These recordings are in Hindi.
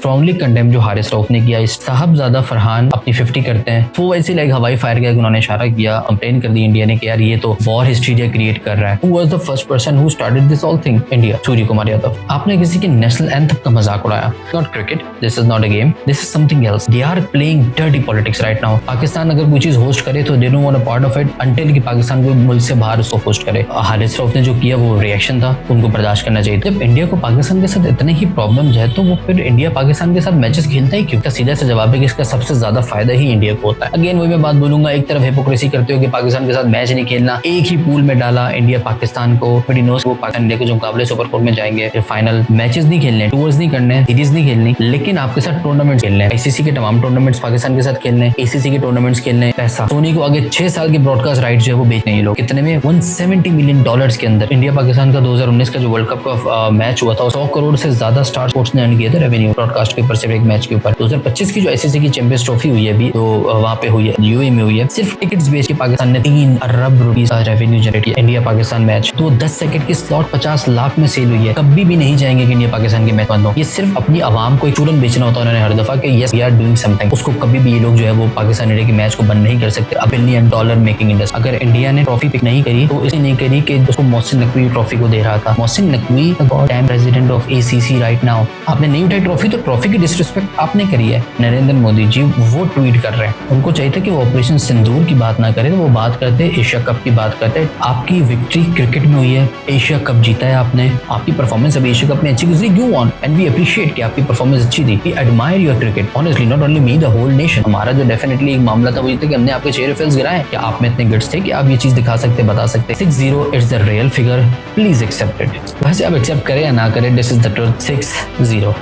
स्ट्रांगली कंडेम जो हारिस रऊफ ने किया। साहबजादा फरहान अपनी 50 करते हैं, वो वैसे लाइक हवाई फायर किया, उन्होंने इशारा किया, कंप्लेन कर दी इंडिया ने कि यार ये तो वॉर हिस्ट्री क्रिएट कर रहा है। Who was the first person who started this whole thing? India, Surya Kumar Yadav. आपने किसी के नेशनल एंथम का मजाक उड़ाया। Not cricket, this is not a game, this is something else. They are playing dirty politics right now. Pakistan अगर कोई चीज होस्ट करे तो they don't want a part of it until कि पाकिस्तान को मुल्क से बाहर उसको होस्ट करे। हारिस रऊफ ने जो किया वो रिएक्शन था, उनको बर्दाश्त करना चाहिए। जब इंडिया को पाकिस्तान के साथ इतने ही प्रॉब्लम्स है तो वो फिर इंडिया पाकिस्तान के साथ मैचेस खेलता ही क्यों? सीधा सा जवाब है कि इसका सबसे ज्यादा फायदा ही इंडिया को होता है। अगेन वही मैं बात बोलूंगा, एक तरफ हिपोक्रेसी करते हो कि पाकिस्तान के साथ मैच नहीं खेलना, एक ही पूल में डाला इंडिया पाकिस्तान को, बट वो पाकिस्तान इंडिया के जो मुकाबले सुपर 4 में जाएंगे, फिर फाइनल मैचेस नहीं खेलने, टूर्स नहीं करने, सीरीज नहीं खेलनी, लेकिन आपके साथ टूर्नामेंट खेलने, आईसीसी के तमाम टूर्नामेंट्स पाकिस्तान के साथ खेलने, एसीसी के टूर्नामेंट्स खेलने, पैसा सोनी को आगे 6 साल के ब्रॉडकास्ट राइट जो है वो बेचने, ये लोग कितने में $170 मिलियन के अंदर। इंडिया पाकिस्तान का 2019 का जो वर्ल्ड कप का मैच हुआ था 100 करोड़ से ज्यादा स्टार स्पोर्ट्स ने अर्न किया था रेवेन्यू ब्रॉडकास्ट के ऊपर, सिर्फ एक मैच के ऊपर। 2025 की जो आईसीसी की चैंपियंस ट्रॉफी हुई है अभी तो वहां पे हुई है, यूएई में हुई है, सिर्फ टिकट्स बेच के पाकिस्तान ने 3 अरब रुपीस का रेवेन्यू जनरेट किया। इंडिया पाकिस्तान मैच तो 10 सेकंड की स्लॉट 50 लाख में सेल हुई है। कभी भी नहीं जाएंगे कि इंडिया पाकिस्तान के मैच बंद हो। ये सिर्फ अपनी आवाम को एक चूरन बेचना होता है उन्होंने हर दफा कि yes we are doing something. उसको कभी भी ये लोग जो है वो पाकिस्तान इंडिया के मैच को बंद नहीं कर सकते। $1 बिलियन मेकिंग इंडस्ट्री। अगर इंडिया ने ट्रॉफी पिक नहीं करी तो इसलिए नहीं करी कि उसको मोहसिन नकवी ट्रॉफी को दे रहा था। Mohsin Naqvi time president of ACC right now, आपने नहीं उठाई ट्रॉफी तो ट्रॉफी की डिसरिस्पेक्ट आपने करी है। नरेंद्र मोदी जी वो ट्वीट कर रहे हैं, उनको चाहिए था कि वो ऑपरेशन सिंदूर की बात ना करें, तो वो बात करते एशिया कप की बात करते। आपकी विक्ट्री क्रिकेट में हुई है, एशिया कप जीता है आपने, आपकी परफॉर्मेंस अभी एशिया कप में अच्छी गुजरी, you won and we appreciate कि आपकी परफॉर्मेंस अच्छी थी। We admire your cricket honestly, not only me, the whole nation. हमारा जो डेफिनेटली एक मामला था वो ये था कि हमने आपके चेहरे फेल्स गिराए, कि आप में इतने गट्स थे कि आप ये चीज दिखा सकते, बता सकते। 60 it's the real figure, please accept it. वैसे आप एक्सेप्ट करें या ना करें, दिस इज द ट्रुथ। 60।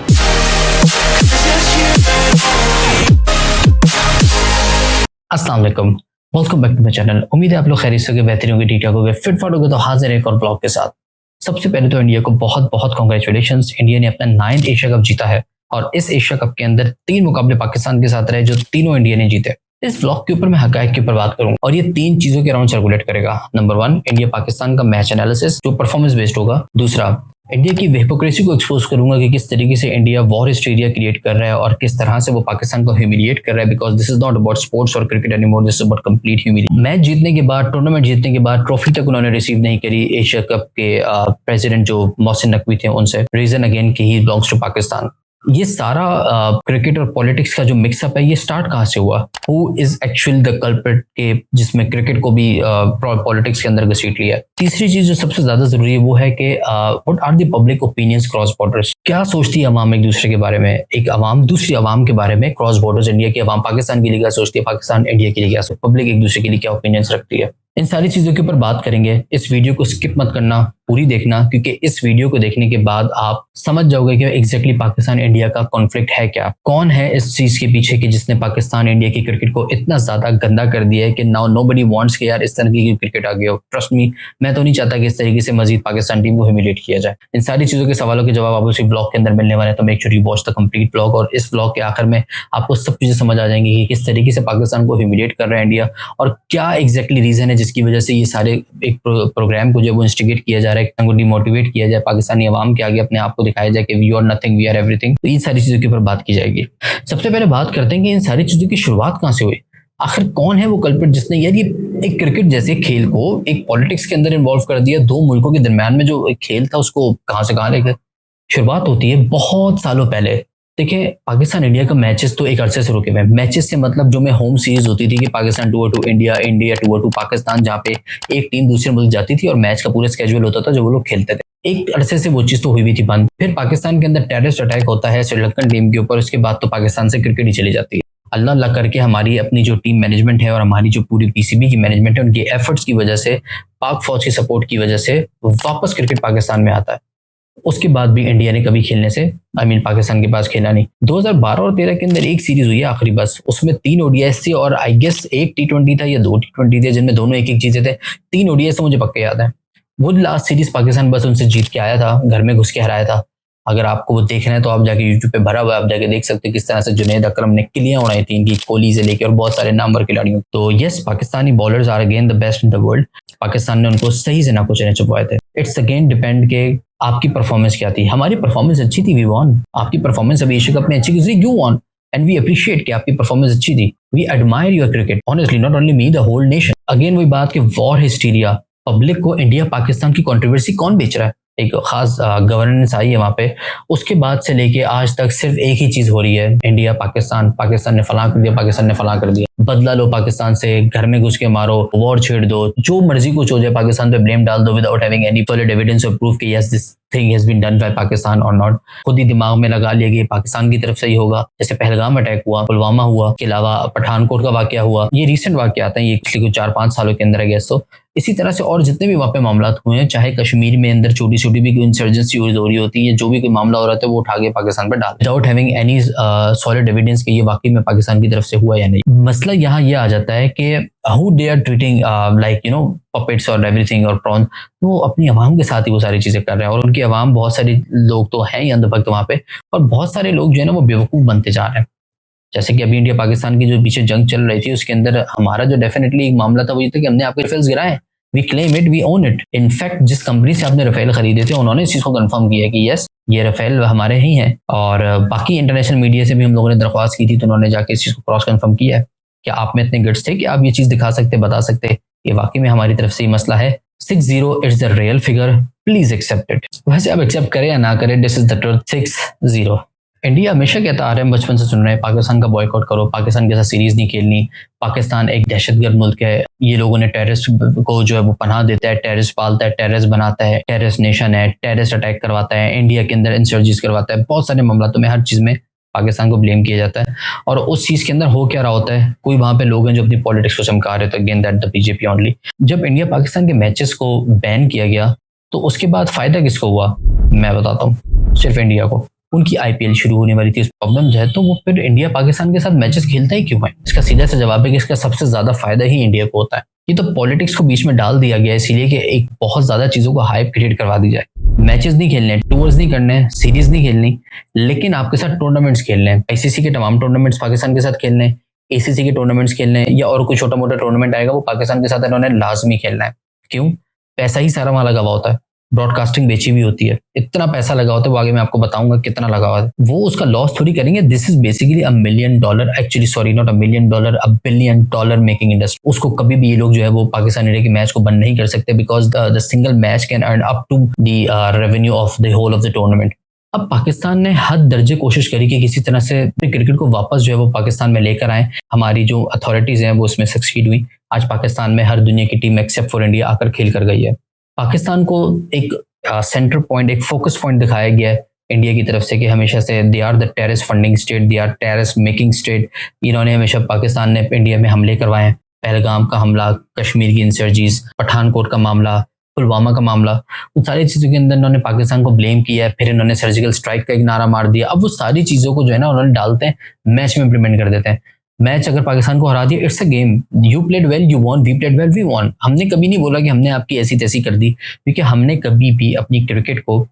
अस्सलाम वालेकुम, welcome back to my channel. उम्मीद है आप लोग खैरियत से होंगे, बेहतरीन होंगे, ठीक ठाक होंगे, फिट फाट होंगे। तो हाजिर एक और ब्लॉग के साथ। सबसे पहले तो इंडिया को बहुत बहुत कांग्रेचुलेशंस। इंडिया ने अपना 9th एशिया कप जीता है और इस एशिया कप के अंदर 3 मुकाबले पाकिस्तान के साथ रहे जो तीनों इंडिया ने जीते। इस ब्लॉग के ऊपर मैं हकायक के ऊपर बात करूंगा और ये 3 चीजों के अराउंड सर्कुलेट करेगा। नंबर 1, इंडिया पाकिस्तान का मैच एनालिसिस जो परफॉर्मेंस बेस्ड होगा। दूसरा, इंडिया की हिपोक्रेसी को एक्सपोज करूंगा कि किस तरीके से इंडिया वॉर हिस्टीरिया क्रिएट कर रहा है और किस तरह से वो पाकिस्तान को ह्यूमिलिएट कर रहा है, because this is not about sports और cricket anymore, this is about complete humiliation. Match जीतने के बाद, टूर्नामेंट जीतने के बाद ट्रॉफी तक उन्होंने रिसीव नहीं करी एशिया कप के प्रेसिडेंट जो मोहसिन नकवी थे उनसे। रीजन अगेन कि ही बिलोंग्स टू पाकिस्तान। ये सारा क्रिकेट और पॉलिटिक्स का जो मिक्सअप है ये स्टार्ट कहाँ से हुआ? Who is actually the culprit के जिसमें क्रिकेट को भी पॉलिटिक्स के अंदर घसीट लिया। तीसरी चीज जो सबसे ज्यादा जरूरी है वो है कि what are the public opinions cross borders. क्या सोचती है अवाम एक दूसरे के बारे में, एक अवाम दूसरी अवाम के बारे में क्रॉस बॉर्डर्स। इंडिया की अवाम पाकिस्तान के लिए क्या सोचती है, पाकिस्तान इंडिया के लिए क्या सोचती है, पब्लिक एक दूसरे के लिए क्या ओपिनियंस रखती है। इन सारी चीजों के ऊपर बात करेंगे। इस वीडियो को स्किप मत करना, पूरी देखना, क्योंकि इस वीडियो को देखने के बाद आप समझ जाओगे कि एग्जैक्टली पाकिस्तान इंडिया का कॉन्फ्लिक्ट है क्या, कौन है इस चीज के पीछे कि जिसने पाकिस्तान इंडिया की क्रिकेट को इतना ज्यादा गंदा कर दिया है कि नाउ नोबडी वांट्स कि यार इस तरह की क्रिकेट आ गई हो। ट्रस्ट मी, मैं तो नहीं चाहता कि इस तरीके से मजीद पाकिस्तान टीम को ह्यूमिलिएट किया जाए। इन सारी चीजों के सवालों के जवाब आपको इसी ब्लॉग के अंदर मिलने वाले हैं, तो make sure you watch the complete blog. और इस ब्लॉग के आखिर में आपको सब चीजें समझ आ जाएंगी कि किस तरीके से पाकिस्तान को ह्यूमिलिएट कर रहा है इंडिया और क्या एग्जैक्टली रीजन है जिसकी वजह से ये सारे एक प्रोग्राम को जो वो इंस्टिगेट किया जा रहा है, डिमोटिवेट किया जाए, पाकिस्तानी अवाम के आगे अपने आप को दिखाया जाए कि we are nothing, we are everything. तो इन सारी चीजों के ऊपर बात की जाएगी। सबसे पहले बात करते हैं कि इन सारी चीजों की शुरुआत कहां से हुई। आखिर कौन है वो कल्प्रिट जिसने यार ये एक क्रिकेट जैसे खेल को एक पॉलिटिक्स के अंदर इन्वॉल्व कर दिया। 2 मुल्कों के दरमियान में जो एक खेल था उसको कहां से कहां लेकर। शुरुआत होती है बहुत सालों पहले। देखिए, पाकिस्तान इंडिया का मैचेस तो एक अरसे से रुके हुए। मैचेस से मतलब जो में होम सीरीज होती थी कि Pakistan tour to India, India tour to Pakistan, जहाँ पे एक टीम दूसरे मुल्क जाती थी और मैच का पूरा स्केड्यूल होता था जो वो लोग खेलते थे। एक अरसे से वो चीज तो हुई भी थी बंद। फिर पाकिस्तान के अंदर टेररिस्ट अटैक होता है श्रीलंकन टीम के ऊपर, उसके बाद तो पाकिस्तान से क्रिकेट ही चली जाती है। अल्लाह अल्लाह करके हमारी अपनी जो टीम मैनेजमेंट है और हमारी जो पूरी पीसीबी की मैनेजमेंट है, उनके एफर्ट्स की वजह से, पाक फौज की सपोर्ट की वजह से वापस क्रिकेट पाकिस्तान में आता है। उसके बाद भी इंडिया ने कभी खेलने से पाकिस्तान के पास खेला नहीं। 2012 और 13 के अंदर एक सीरीज हुई है आखिरी बस, उसमें 3 ओडीआईस थी और आई गेस 1 T20 था या 2 T20 थे, जिनमें दोनों एक एक चीजें थे। 3 ओडीआईस तो मुझे पक्के याद है। वो लास्ट सीरीज पाकिस्तान बस उनसे जीत के आया था, घर में घुस के हराया था। अगर आपको वो देखना है तो आप जाके यूट्यूब पे भरा हुआ है, आप जाके देख सकते हो किस तरह से जुनैद अकरम ने किलियां उड़ाई थी इनकी, कोहली से लेकर और बहुत सारे नामवर खिलाड़ियों। तो yes, Pakistani bowlers are again the best in the world. Pakistan ने उनको सही से नाकुचने छुपवाए थे। इट्स अगेन डिपेंड के आपकी परफॉर्मेंस क्या थी। हमारी परफॉर्मेंस अच्छी थी, वी वॉन। आपकी परफॉर्मेंस अभी एशिया कप में अच्छी थी, you won, and we appreciate कि आपकी परफॉर्मेंस अच्छी थी। We admire your cricket honestly, not only me, the whole nation. Again वही बात कि वॉर हिस्टीरिया, पब्लिक को इंडिया पाकिस्तान की कंट्रोवर्सी कौन बेच रहा है? एक खास गवर्नेंस आई है वहां पे, उसके बाद से लेके आज तक सिर्फ एक ही चीज हो रही है, इंडिया पाकिस्तान, पाकिस्तान ने फलां कर दिया, पाकिस्तान ने फलां कर दिया, बदला लो पाकिस्तान से, घर में घुस के मारो, वॉर छेड़ दो, जो मर्जी कुछ हो जाए, पाकिस्तान पे ब्लेम डाल दो without having any solid evidence और प्रूफ कि yes this thing has been done by Pakistan और नॉट। खुद ही दिमाग में लगा लिया कि पाकिस्तान की तरफ से ही होगा, जैसे पहलगाम अटैक हुआ, पुलवामा हुआ, के अलावा पठानकोट का वाकया हुआ, ये रिसेंट वाकया आते हैं, ये पिछले कुछ 4-5 सालों के अंदर है गैस। तो इसी तरह से और जितने भी वहाँ पे मामला हुए हैं, चाहे कश्मीर में अंदर छोटी छोटी भी कोई इंसर्जेंसी यूज हो रही होती है, जो भी कोई मामला हो रहा था वो उठा के पाकिस्तान पर डाल without having any solid evidence कि ये वाकई में पाकिस्तान की तरफ से हुआ या नहीं। मसला यहाँ ये आ जाता है कि how they are treating like you know puppets और एवरीथिंग और प्रॉन, वो अपनी अवाम के साथ ही वो सारी चीजें कर रहे हैं, और उनकी अवाम, बहुत सारे लोग तो हैं ही अंधभक्त वहाँ पे, और बहुत सारे लोग जो है ना वो बेवकूफ बनते जा रहे हैं। जैसे कि अभी इंडिया पाकिस्तान की जो पीछे जंग चल रही थी, उसके अंदर हमारा जो डेफिनेटली एक मामला था वो ये था कि हमने आपके राफेल्स गिराए, we claim it, we own it. In fact जिस कंपनी से आपने राफेल खरीदे थे उन्होंने इस चीज को कंफर्म किया कि यस ये राफेल हमारे ही हैं, और बाकी इंटरनेशनल मीडिया से भी हम लोगों ने दरख्वास्त की थी, तो उन्होंने जाके इस चीज को क्रॉस कंफर्म किया है कि आप में इतने गट्स थे कि आप ये चीज दिखा सकते, बता सकते, ये वाकई में हमारी तरफ से ही मसला है। 60 it's the real figure, please accept it. वैसे आप एक्सेप्ट करें या ना करें, this is the truth, 60। India हमेशा कहता आ रहे हैं, बचपन से सुन रहे हैं, पाकिस्तान का बॉयकॉट करो, पाकिस्तान के साथ सीरीज नहीं खेलनी, पाकिस्तान एक दहशतगर्द मुल्क है, ये लोगों ने टेररिस्ट को जो है वो पनाह देता है, टेररिस्ट पालता है, टेररिस्ट बनाता है, टेररिस्ट नेशन है, टेररिस्ट अटैक करवाता है, इंडिया के अंदर इंसर्जीज करवाता है, बहुत सारे मामलों में हर चीज में पाकिस्तान को ब्लेम किया जाता है। और उस चीज के अंदर हो क्या रहा होता है, कोई वहां पे लोग हैं जो अपनी पॉलिटिक्स को चमका रहे थे, again that the BJP only. जब इंडिया पाकिस्तान के मैचेस को बैन किया गया तो उसके बाद फायदा किसको हुआ, मैं बताता हूँ, सिर्फ इंडिया को। उनकी आईपीएल शुरू होने वाली थी, इस प्रॉब्लम जो है, तो वो फिर इंडिया पाकिस्तान के साथ मैचेस खेलता ही क्यों है? इसका सीधा सा जवाब है कि इसका सबसे ज्यादा फायदा ही इंडिया को होता है। ये तो पॉलिटिक्स को बीच में डाल दिया गया है इसीलिए कि एक बहुत ज्यादा चीजों को हाइप क्रिएट करवा दी जाए। मैचेस नहीं खेलने, टूर्स नहीं करने, सीरीज नहीं खेलनी, लेकिन आपके साथ टूर्नामेंट्स खेलने हैं, आईसीसी के तमाम टूर्नामेंट्स पाकिस्तान के साथ खेलने हैं, एसीसी के टूर्नामेंट्स खेलने हैं, या और कोई छोटा मोटा टूर्नामेंट आएगा वो पाकिस्तान के साथ इन्होंने लाजमी खेलना है। क्यों? पैसा ही सारा वहां लगा हुआ होता है, ब्रॉडकास्टिंग बेची भी होती है, इतना पैसा लगा होता है, वो आगे मैं आपको बताऊंगा कितना लगा हुआ है, वो उसका लॉस थोड़ी करेंगे। This is basically $1 million, actually sorry not $1 million, $1 billion making industry. उसको कभी भी ये लोग जो है वो पाकिस्तान इंडिया के मैच को बंद नहीं कर सकते, because the single match can earn up to the revenue of the whole of the tournament. अब पाकिस्तान ने हद दर्जे कोशिश करी कि किसी तरह से क्रिकेट को वापस जो है वो पाकिस्तान में लेकर आए, हमारी जो अथॉरिटीज हैं वो उसमें सक्सीड हुई। आज पाकिस्तान में हर दुनिया की टीम एक्सेप्ट फॉर इंडिया आकर खेल कर गई है। पाकिस्तान को एक सेंटर पॉइंट, एक फोकस पॉइंट दिखाया गया है इंडिया की तरफ से कि हमेशा से they are the terrorist funding state, they are terrorist making state. इन्होंने हमेशा, पाकिस्तान ने इंडिया में हमले करवाए हैं, पहलगाम का हमला, कश्मीर की इंसर्जीज, पठानकोट का मामला, पुलवामा का मामला, उन सारी चीज़ों के अंदर इन्होंने पाकिस्तान को ब्लेम किया है। फिर इन्होंने सर्जिकल स्ट्राइक का एक नारा मार दिया। अब वो सारी चीज़ों को जो है ना उन्होंने डालते हैं, मैच में इम्प्लीमेंट कर देते हैं। मैच अगर पाकिस्तान को हरा दिया, it's a game, you played well you won, we played well we won. हमने कभी नहीं बोला कि हमने आपकी ऐसी तैसी कर दी, क्योंकि हमने कभी भी अपनी क्रिकेट को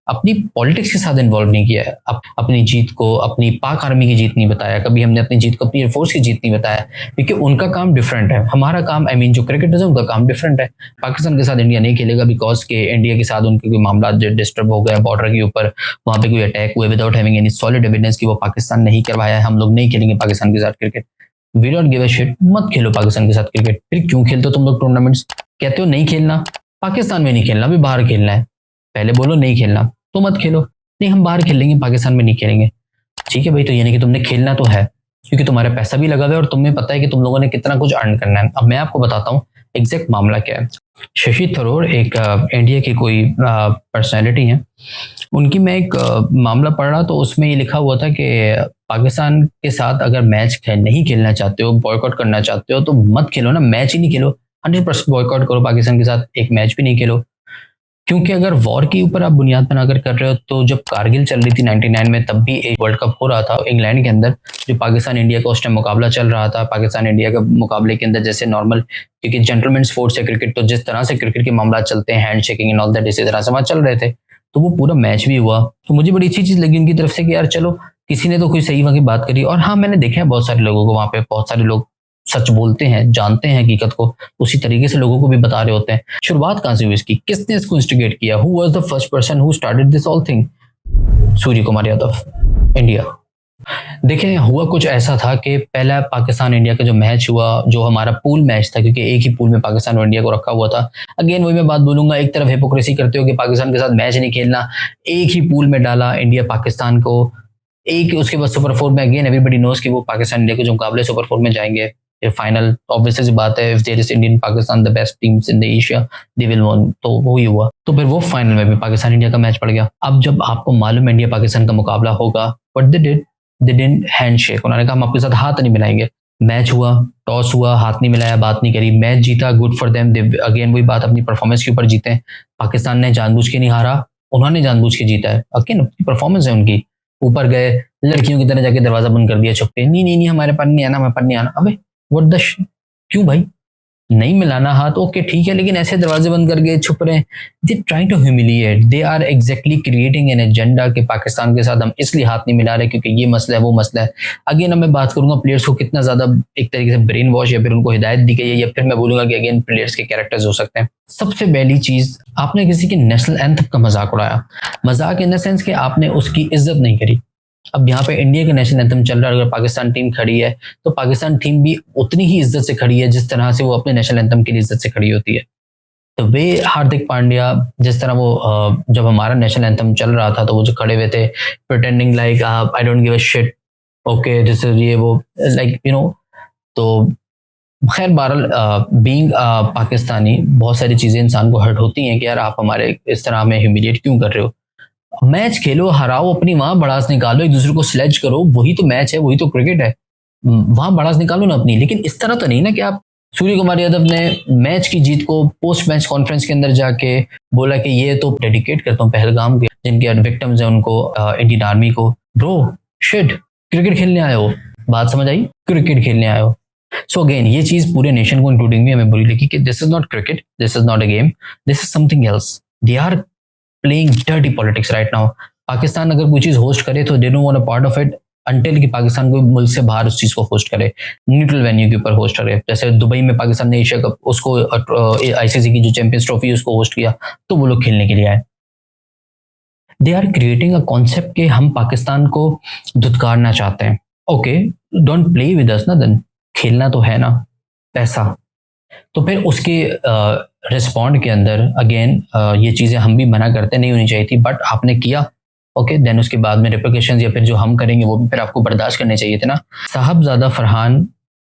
अपनी पॉलिटिक्स के साथ इन्वॉल्व नहीं किया है। अपनी जीत को अपनी पाक आर्मी की जीत नहीं बताया, कभी हमने अपनी जीत को अपनी एयरफोर्स की जीत नहीं बताया, क्योंकि उनका काम डिफरेंट है, हमारा काम, आई मीन जो क्रिकेटर्स है उनका काम डिफरेंट है। पाकिस्तान के साथ इंडिया नहीं खेलेगा बिकॉज के इंडिया के साथ उनके कोई मामला डिस्टर्ब हो गया बॉर्डर के ऊपर, वहां पे कोई अटैक हुए, without having any solid evidence कि वो पाकिस्तान नहीं करवाया है, हम लोग नहीं खेलेंगे पाकिस्तान के साथ cricket. We don't give a shit, मत खेलो पाकिस्तान के साथ क्रिकेट। फिर क्यों खेलते हो तुम लोग टूर्नामेंट्स? कहते हो नहीं खेलना, पाकिस्तान में नहीं खेलना, भी बाहर खेलना है। पहले बोलो नहीं खेलना तो मत खेलो, नहीं हम बाहर खेलेंगे, पाकिस्तान में नहीं खेलेंगे। ठीक है भाई, तो यानी कि तुमने खेलना तो है, क्योंकि तुम्हारा पैसा भी लगा हुआ है और तुम्हें पता है कि तुम लोगों ने कितना कुछ अर्न करना है। अब मैं आपको बताता हूँ एग्जैक्ट मामला क्या है। शशि थरूर एक इंडिया की कोई पर्सनैलिटी है, उनकी मैं एक मामला पढ़ रहा, तो उसमें ये लिखा हुआ था कि पाकिस्तान के साथ अगर मैच नहीं खेलना चाहते हो, बॉयकॉट करना चाहते हो, तो मत खेलो ना, मैच ही नहीं खेलो, 100% बॉयकॉट करो, पाकिस्तान के साथ एक मैच भी नहीं खेलो। क्योंकि अगर वॉर के ऊपर आप बुनियाद बनाकर कर रहे हो, तो जब कारगिल चल रही थी 99 में, तब भी एक वर्ल्ड कप हो रहा था इंग्लैंड के अंदर, जो पाकिस्तान इंडिया का उस टाइम मुकाबला चल रहा था। पाकिस्तान इंडिया के मुकाबले के अंदर जैसे नॉर्मल, क्योंकि जेंटलमैन स्पोर्ट्स है क्रिकेट, तो जिस तरह से क्रिकेट के मामला चलते हैं, hand shaking and all that, इसी तरह से वहाँ चल रहे थे, तो वो पूरा मैच भी हुआ। तो मुझे बड़ी अच्छी चीज लगी उनकी तरफ से कि यार चलो, किसी ने तो कोई सही वहाँ की बात करी। और हाँ, मैंने देखा है बहुत सारे लोगों को वहाँ पे, बहुत सारे लोग सच बोलते हैं, जानते हैं हकीकत को, उसी तरीके से लोगों को भी बता रहे होते हैं। शुरुआत कहाँ से हुई इसकी, किसने इसको इंस्टिगेट किया, who was the first person who started this all thing? Surya Kumar Yadav, India. देखें, हुआ कुछ ऐसा था कि पहला पाकिस्तान इंडिया का जो मैच हुआ, जो हमारा पूल मैच था, क्योंकि एक ही पूल में पाकिस्तान और इंडिया को रखा हुआ था। अगेन वही मैं बात बोलूंगा, एक तरफ हिपोक्रेसी करते हो कि पाकिस्तान के साथ मैच नहीं खेलना, एक ही पूल में डाला इंडिया पाकिस्तान को, एक उसके बाद सुपर 4 में अगेन एवरीबडी नोस कि वो पाकिस्तान इंडिया के जो मुकाबले सुपर 4 में जाएंगे, फिर फाइनल ऑब्वियसली बात है, if there is Indian Pakistan the best teams in the Asia they will win, तो वही हुआ। तो फिर वो फाइनल में भी पाकिस्तान इंडिया का मैच पड़ गया। अब जब आपको मालूम है इंडिया पाकिस्तान का मुकाबला होगा, व्हाट दे डिडंट हैंडशेक, उन्होंने कहा हम आपके साथ हाथ नहीं मिलाएंगे। मैच हुआ, टॉस हुआ, हाथ नहीं मिलाया, बात नहीं करी, मैच जीता, गुड फॉर देम। अगेन वही बात, अपनी परफॉर्मेंस के ऊपर जीते हैं। पाकिस्तान ने जानबूझ के नहीं हारा, उन्होंने जानबूझ के जीता है। अगेन परफॉर्मेंस है उनकी। ऊपर गए, लड़कियों की तरह जाके दरवाजा बंद कर दिया छुपके, नहीं नहीं नहीं हमारे पास नहीं आना, हमारे पास नहीं आना। अबे व्हाट द क्यों भाई, नहीं मिलाना हाथ, ओके ठीक है, लेकिन ऐसे दरवाजे बंद करके छुप रहे हैं। They trying to humiliate, they are exactly creating an agenda कि पाकिस्तान के साथ हम इसलिए हाथ नहीं मिला रहे क्योंकि ये मसला है, वो मसला है। अगेन अब मैं बात करूंगा प्लेयर्स को कितना ज्यादा एक तरीके से ब्रेन वॉश या फिर उनको हिदायत दी गई है, या फिर मैं बोलूंगा कि अगेन प्लेयर्स के कैरेक्टर्स हो सकते हैं। सबसे पहली चीज, आपने किसी के नेशनल एंथम का मजाक उड़ाया। मजाक इन द सेंस कि आपने उसकी इज्जत नहीं करी। अब यहाँ पे इंडिया का नेशनल एंथम चल रहा है, अगर पाकिस्तान टीम खड़ी है तो पाकिस्तान टीम भी उतनी ही इज्जत से खड़ी है जिस तरह से वो अपने नेशनल एंथम के लिए इज्जत से खड़ी होती है। तो वे हार्दिक पांड्या, जिस तरह वो जब हमारा नेशनल एंथम चल रहा था तो वो जो खड़े हुए थे pretending like I don't give a shit, okay this is ये वो, लाइक यू नो। तो खैर बहरहाल बीइंग पाकिस्तानी बहुत सारी चीजें इंसान को हर्ट होती हैं कि यार आप हमारे इस तरह हमें ह्यूमिलिएट क्यों कर रहे हो। मैच खेलो, हराओ, अपनी वहां भड़ास निकालो, एक दूसरे को स्लेज करो, वही तो मैच है, वही तो क्रिकेट है, वहां भड़ास निकालो ना अपनी। लेकिन इस तरह तो नहीं ना कि आप, सूर्य कुमार यादव ने मैच की जीत को पोस्ट मैच कॉन्फ्रेंस के अंदर जाके बोला कि ये तो डेडिकेट करता हूँ पहलगाम के जिनके विक्टिम्स हैं उनको, इंडियन आर्मी को। ब्रो शिट, क्रिकेट खेलने आए हो, बात समझ आई, क्रिकेट खेलने आए हो। सो अगेन ये चीज पूरे नेशन को इंक्लूडिंग भी हमें बुरी लगी कि this is not cricket, this is not a game, this is something else. They are playing dirty politics right now. Pakistan अगर कोई चीज होस्ट करे तो they don't want a part of it until कि पाकिस्तान को मुल्क से बाहर उस चीज को होस्ट करे, न्यूट्रल वेन्यू के ऊपर होस्ट करे। जैसे दुबई में पाकिस्तान ने एशिया कप, उसको आईसीसी की जो चैंपियंस ट्रॉफी उसको होस्ट किया, तो वो लोग खेलने के लिए आए। They are creating a concept कि हम पाकिस्तान को धुतकारना चाहते हैं। Okay, don't play with us ना, देन खेलना तो है ना, पैसा। तो फिर उसके रिस्पॉन्ड के अंदर अगेन ये चीज़ें हम भी मना करते नहीं होनी चाहिए थी, बट आपने किया, ओके देन उसके बाद में रिप्लिकेशंस या फिर जो हम करेंगे वो भी फिर आपको बर्दाश्त करने चाहिए थे ना। साहबजादा फरहान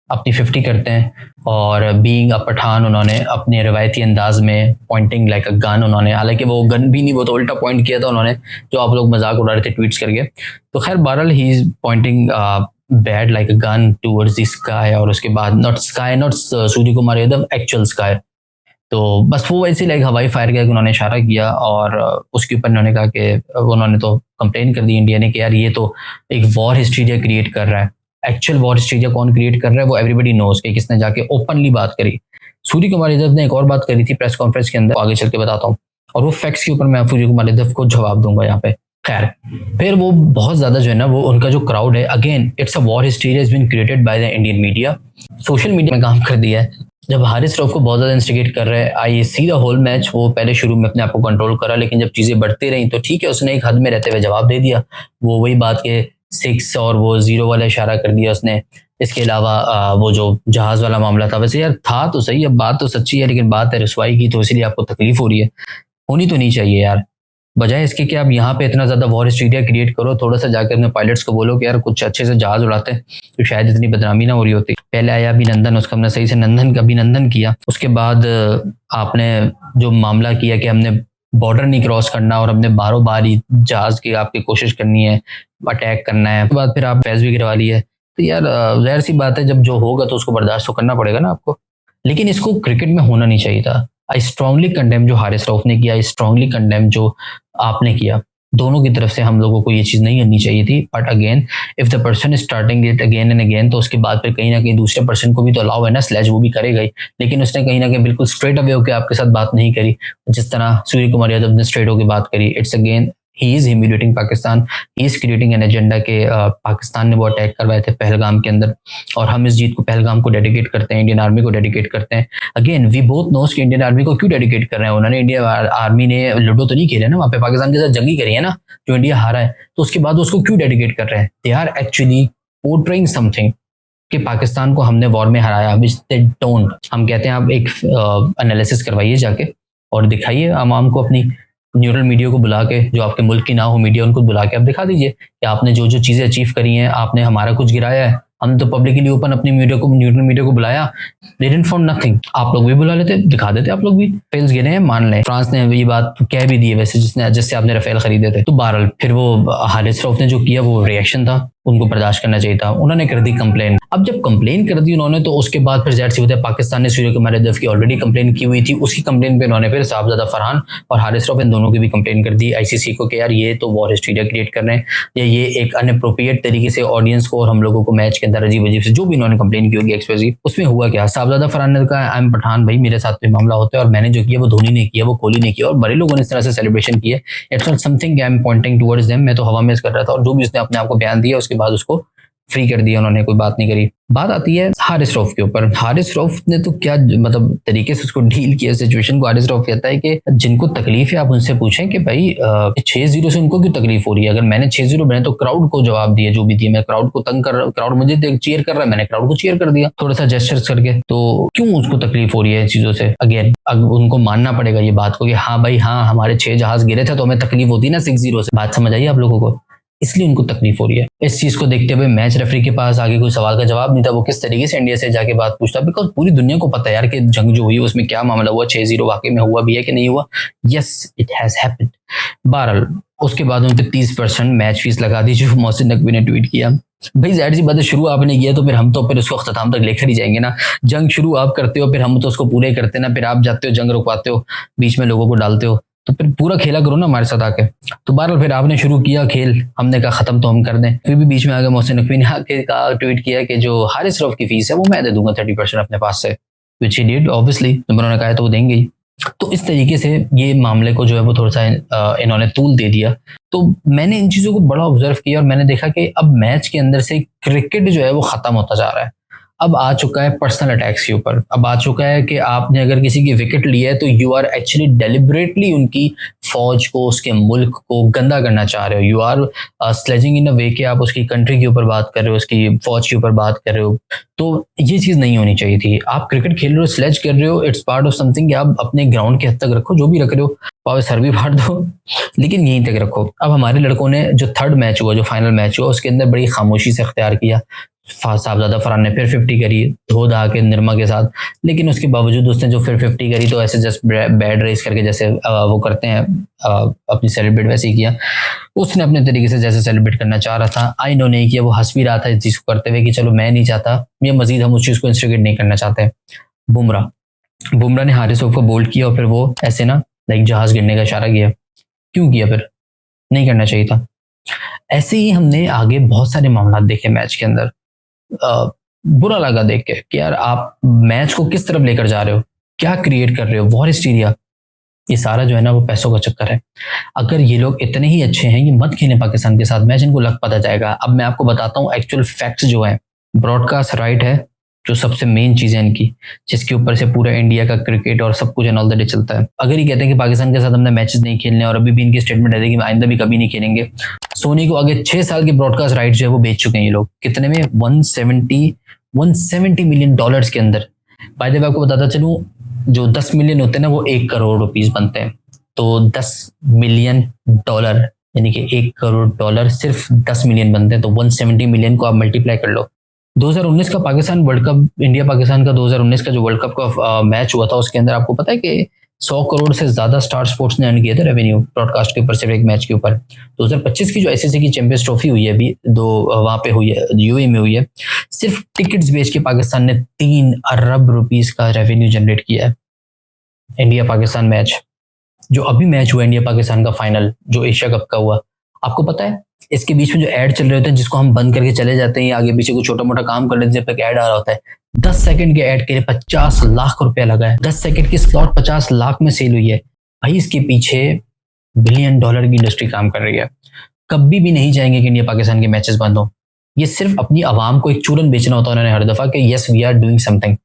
अपनी 50 करते हैं और बीइंग अ पठान उन्होंने अपने रवायती अंदाज में पॉइंटिंग लाइक अ गन, उन्होंने, हालांकि वो गन भी नहीं, वो तो उल्टा पॉइंट किया था उन्होंने, जो आप लोग मजाक उड़ा रहे थे ट्वीट्स करके। तो खैर बहरहाल he is pointing bad like a gun towards the sky, और उसके बाद not sky, not Surya Kumar Yadav, actual sky. तो बस वो वैसे लाइक हवाई फायर किया कि उन्होंने इशारा किया, और उसके ऊपर उन्होंने कहा कि उन्होंने तो कंप्लेन कर दी इंडिया ने कि यार ये तो एक वॉर हिस्ट्रीरिया क्रिएट कर रहा है। एक्चुअल वॉर हिस्ट्रीरिया कौन क्रिएट कर रहा है वो एवरीबडी नोज कि किसने जाके ओपनली बात करी। सूर्य कुमार यादव ने एक और बात करी थी प्रेस कॉन्फ्रेंस के अंदर, आगे चल के बताता हूँ, और वो फैक्ट्स के ऊपर मैं सूर्य कुमार यादव को जवाब दूंगा यहाँ पे। खैर फिर वो बहुत ज्यादा जो है ना, वो उनका जो क्राउड है, again it's a war hysteria has been created by the Indian media, social media में काम कर दिया है। जब हारिस रऊफ को बहुत ज्यादा इंस्टिगेट कर रहे हैं, आई सी द होल मैच, वो पहले शुरू में अपने आप को कंट्रोल करा, लेकिन जब चीजें बढ़ती रही तो ठीक है, उसने एक हद में रहते हुए जवाब दे दिया। वो वही बात के 6 और वो 0 वाला इशारा कर दिया उसने। इसके अलावा वो जो जहाज वाला मामला था, वैसे यार था तो सही, अब बात तो सच्ची है, लेकिन बात है रसवाई की, तो इसीलिए आपको तकलीफ हो रही है, होनी तो नहीं चाहिए यार। बजाय इसके कि आप यहाँ पे इतना ज्यादा वॉर हिस्टीरिया क्रिएट करो, थोड़ा सा जाकर अपने पायलट्स को बोलो कि यार कुछ अच्छे से जहाज उड़ाते हैं तो शायद इतनी बदनामी ना हो रही होती। पहले आया अभिनंदन, उसका हमने सही से नंदन का अभिनंदन किया। उसके बाद आपने जो मामला किया कि हमने बॉर्डर नहीं क्रॉस करना और हमने बारों बार ही जहाज की आपकी कोशिश करनी है, अटैक करना है, उसके बाद फिर आप फैस भी करवा ली है। तो यार जाहिर सी बात है, जब जो होगा तो उसको बर्दाश्त तो करना पड़ेगा ना आपको। लेकिन इसको क्रिकेट में होना नहीं चाहिए था। आई स्ट्रांगली कंडेम जो हारिस रऊफ ने किया, आई स्ट्रांगली कंडेम जो आपने किया, दोनों की तरफ से हम लोगों को ये चीज नहीं करनी चाहिए थी। But again if the person is starting it again and again, तो उसके बाद फिर कहीं ना कहीं दूसरे पर्सन को भी तो अलाउ है ना, स्लैश वो भी करेगा ही। लेकिन उसने कहीं ना कहीं बिल्कुल स्ट्रेट अवे होकर आपके साथ बात नहीं करी, जिस तरह सूर्य कुमार यादव ने स्ट्रेट होकर बात करी। It's again he is humiliating Pakistan, he is creating an agenda के पाकिस्तान ने वो अटैक करवाए थे पहलगाम के अंदर और हम इस जीत को पहलगाम को डेडिकेट करते हैं, इंडियन आर्मी को डेडिकेट करते हैं। अगेन वी बोथ नोस कि इंडियन आर्मी को क्यों डेडिकेट कर रहे हैं, उन्होंने इंडिया आर्मी ने लूडो तो नहीं खेले ना वहाँ पे, पाकिस्तान के साथ जंगी करी है ना जो इंडिया हारा है, तो उसके बाद उसको क्यों डेडिकेट कर रहे हैं? They are actually portraying something कि पाकिस्तान को हमने वॉर में हराया, विच दे डोंट। हम कहते हैं आप एक एनालिसिस करवाइए जाके और दिखाइए आवाम को, अपनी न्यूट्रल मीडिया को बुला के, जो आपके मुल्क की ना हो मीडिया, उनको बुला के आप दिखा दीजिए कि आपने जो जो चीज़ें अचीव करी हैं, आपने हमारा कुछ गिराया है। हम तो पब्लिकली ओपन अपनी मीडिया को, न्यूट्रल मीडिया को बुलाया, दे डिडंट फाउंड नथिंग। आप लोग भी बुला लेते, दिखा देते, आप लोग भी फेल्स गिरे हैं मान लें। फ्रांस ने ये बात कह भी दी है वैसे, जिससे आपने राफेल खरीदे थे। तो बहरहाल फिर वो हारिस रऊफ ने जो किया वो रिएक्शन था, उनको बर्दाश्त करना चाहिए था, उन्होंने कर दी कंप्लेन। अब जब कंप्लेन कर दी उन्होंने, तो उसके बाद फिर ज़ाहिर सी बात है पाकिस्तान ने सूर्य कुमार यादव की ऑलरेडी कंप्लेन की हुई थी, उसकी कंप्लेन पे उन्होंने फिर साहबजादा फरहान और हारिस रऊफ इन दोनों की भी कंप्लेन कर दी आईसीसी को कि यार ये तो वॉर हिस्टीरिया क्रिएट कर रहे हैं, या ये एक अनअप्रोप्रिएट तरीके से ऑडियंस को और हम लोगों को मैच के अंदर अजीब अजीब से जो भी इन्होंने कंप्लेन की होगी एक्सप्रेसिव। उसमें हुआ क्या, साहबजादा फरहान ने कहा आई एम पठान, भाई मेरे साथ कोई मामला होता है और मैंने जो किया वो धोनी ने किया, वो कोहली ने किया और बड़े लोगों ने इस तरह से सेलिब्रेशन किया। It's not something I am pointing towards them, मैं तो हवा में कर रहा था। और जो भी उसने अपने आप को बयान दिया उसके बाद उसको फ्री कर दिया उन्होंने, कोई बात नहीं करी। बात आती है हारिस रऊफ के ऊपर। हारिस रऊफ ने तो क्या मतलब तरीके से उसको डील किया सिचुएशन को। हारिस रऊफ कहता है कि जिनको तकलीफ है आप उनसे पूछें कि भाई 6-0 से उनको क्यों तकलीफ हो रही है। अगर मैंने 6-0 बने तो क्राउड को जवाब दिया, जो भी दिया, मैं क्राउड को तंग कर रहा हूँ, क्राउड मुझे चीयर कर रहा है, मैंने क्राउड को चीयर कर दिया थोड़ा सा जेस्चर्स करके, तो क्यों उसको तकलीफ हो रही है इन चीजों से। अगेन उनको मानना पड़ेगा ये बात को कि हाँ भाई हाँ हमारे 6 जहाज गिरे थे तो हमें तकलीफ होती ना 6-0 से। बात समझ आई आप लोगों को, इसलिए उनको तकलीफ हो रही है। इस चीज को देखते हुए मैच रेफरी के पास आगे कोई सवाल का जवाब नहीं था, वो किस तरीके से इंडिया से जाके बात पूछता, बिकॉज पूरी दुनिया को पता है यार कि जंग जो हुई उसमें क्या मामला हुआ, 6-0 वाकई में हुआ भी है कि नहीं हुआ। Yes it has happened. बहरहाल उसके बाद उन पर 30% मैच फीस लगा दी, जो मोहसिन नकवी ने ट्वीट किया। भाई जाहिर सी बात है, शुरू आपने किया तो फिर हम तो फिर उसको अख्ताम तक लेकर ही जाएंगे ना। जंग शुरू आप करते हो, फिर हम तो उसको पूरे करते ना, फिर आप जाते हो जंग रुकवाते हो, बीच में लोगों को डालते हो, तो फिर पूरा खेला करो ना हमारे साथ आके। तो बहरहाल फिर आपने शुरू किया खेल, हमने कहा खत्म तो हम कर दें। फिर भी बीच में आगे मोहसिन नकवी ने आके कहा, ट्वीट किया कि जो हारिस रऊफ की फीस है वो मैं दे दूंगा 30% अपने पास से, विच ही डिड ऑब्वियसली, उन्होंने कहा तो वो देंगे ही। तो इस तरीके से ये मामले को जो है वो थोड़ा सा इन्होंने तूल दे दिया। तो मैंने इन चीज़ों को बड़ा ऑब्जर्व किया और मैंने देखा कि अब मैच के अंदर से क्रिकेट जो है वो ख़त्म होता जा रहा है। अब आ चुका है पर्सनल अटैक्स के ऊपर, अब आ चुका है कि आपने अगर किसी की विकेट ली है तो यू आर एक्चुअली डेलिबरेटली उनकी फौज को, उसके मुल्क को गंदा करना चाह रहे हो। यू आर स्लेजिंग इन अ वे कि आप उसकी कंट्री के ऊपर बात कर रहे हो, उसकी फौज के ऊपर बात कर रहे हो। तो ये चीज़ नहीं होनी चाहिए थी। आप क्रिकेट खेल रहे हो, स्लेज कर रहे हो, इट्स पार्ट ऑफ समथिंग। आप अपने ग्राउंड के हद तक रखो, जो भी रख रहे हो, पावे सर भी फाड़ दो, लेकिन यहीं तक रखो। अब हमारे लड़कों ने जो थर्ड मैच हुआ, जो फाइनल मैच हुआ, उसके अंदर बड़ी खामोशी से अख्तियार किया। साहबजादा फरहान ने फिर 50 करी धो धा के निर्मा के साथ, लेकिन उसके बावजूद उसने जो फिर 50 करी तो ऐसे जस्ट बैड रेस करके जैसे वो करते हैं अपनी सेलिब्रेट, वैसे ही किया उसने अपने तरीके से जैसे सेलिब्रेट करना चाह रहा था। आई नो नहीं किया, वो हंस भी रहा था इस चीज़ को करते हुए कि चलो मैं नहीं चाहता, ये मजीद हम उस चीज़ को इंस्टिगेट नहीं करना चाहते। बुमराह ने हारिस रऊफ को बोल्ड किया और फिर वो ऐसे ना लाइक जहाज गिरने का इशारा किया। क्यों किया? फिर नहीं करना चाहिए था। ऐसे ही हमने आगे बहुत सारे मामला देखे मैच के अंदर। बुरा लगा देख के कि यार आप मैच को किस तरफ लेकर जा रहे हो, क्या क्रिएट कर रहे हो, वॉर हिस्टीरिया। ये सारा जो है ना वो पैसों का चक्कर है। अगर ये लोग इतने ही अच्छे हैं, ये मत खेलें पाकिस्तान के साथ मैच, इनको लग पता जाएगा। अब मैं आपको बताता हूँ एक्चुअल फैक्ट्स जो है। ब्रॉडकास्ट राइट है जो सबसे मेन चीज़ है इनकी, जिसके ऊपर से पूरा इंडिया का क्रिकेट और सब कुछ एंड ऑल दैट चलता है। अगर ये कहते हैं कि पाकिस्तान के साथ हमने मैचेस नहीं खेलने और अभी भी इनकी स्टेटमेंट है कि आइंदा भी कभी नहीं खेलेंगे, सोनी को आगे 6 साल के ब्रॉडकास्ट राइट जो है वो बेच चुके हैं ये लोग। कितने में? 170 मिलियन डॉलर्स के अंदर। बाय द वे आपको बताता चलूँ, जो 10 मिलियन होते हैं ना वो 1 करोड़ रुपीस बनते हैं। तो 10 मिलियन डॉलर यानी कि 1 करोड़ डॉलर सिर्फ 10 मिलियन बनते हैं। तो 170 मिलियन को आप मल्टीप्लाई कर लो। 2019 का Pakistan world cup, India Pakistan का 2019 का जो वर्ल्ड कप का मैच हुआ था, उसके अंदर आपको पता है कि 100 करोड़ से ज्यादा स्टार स्पोर्ट्स ने अर्न किया था रेवेन्यू ब्रॉडकास्ट के ऊपर, सिर्फ एक मैच के ऊपर। 2025 की जो आईसीसी की चैंपियंस ट्रॉफी हुई है अभी वहां पे हुई है, यूएई में हुई है, सिर्फ टिकट्स बेच के पाकिस्तान ने 3 अरब रुपीस का रेवेन्यू जनरेट किया है। इंडिया पाकिस्तान मैच जो अभी मैच हुआ, इंडिया पाकिस्तान का फाइनल जो एशिया कप का हुआ, आपको पता है इसके बीच में जो ऐड चल रहे होते हैं, जिसको हम बंद करके चले जाते हैं, आगे पीछे को छोटा मोटा काम कर लेते हैं, जब तक ऐड आ रहा होता है, 10 सेकंड के ऐड के लिए 50 लाख रुपया लगा है। 10 सेकंड की स्लॉट 50 लाख में सेल हुई है। भाई इसके पीछे बिलियन डॉलर की इंडस्ट्री काम कर रही है। कभी भी नहीं चाहेंगे कि इंडिया पाकिस्तान के मैचेस बंद हो। ये सिर्फ अपनी आवाम को एक चूरन बेचना होता है उन्होंने हर दफा कि yes we are doing something.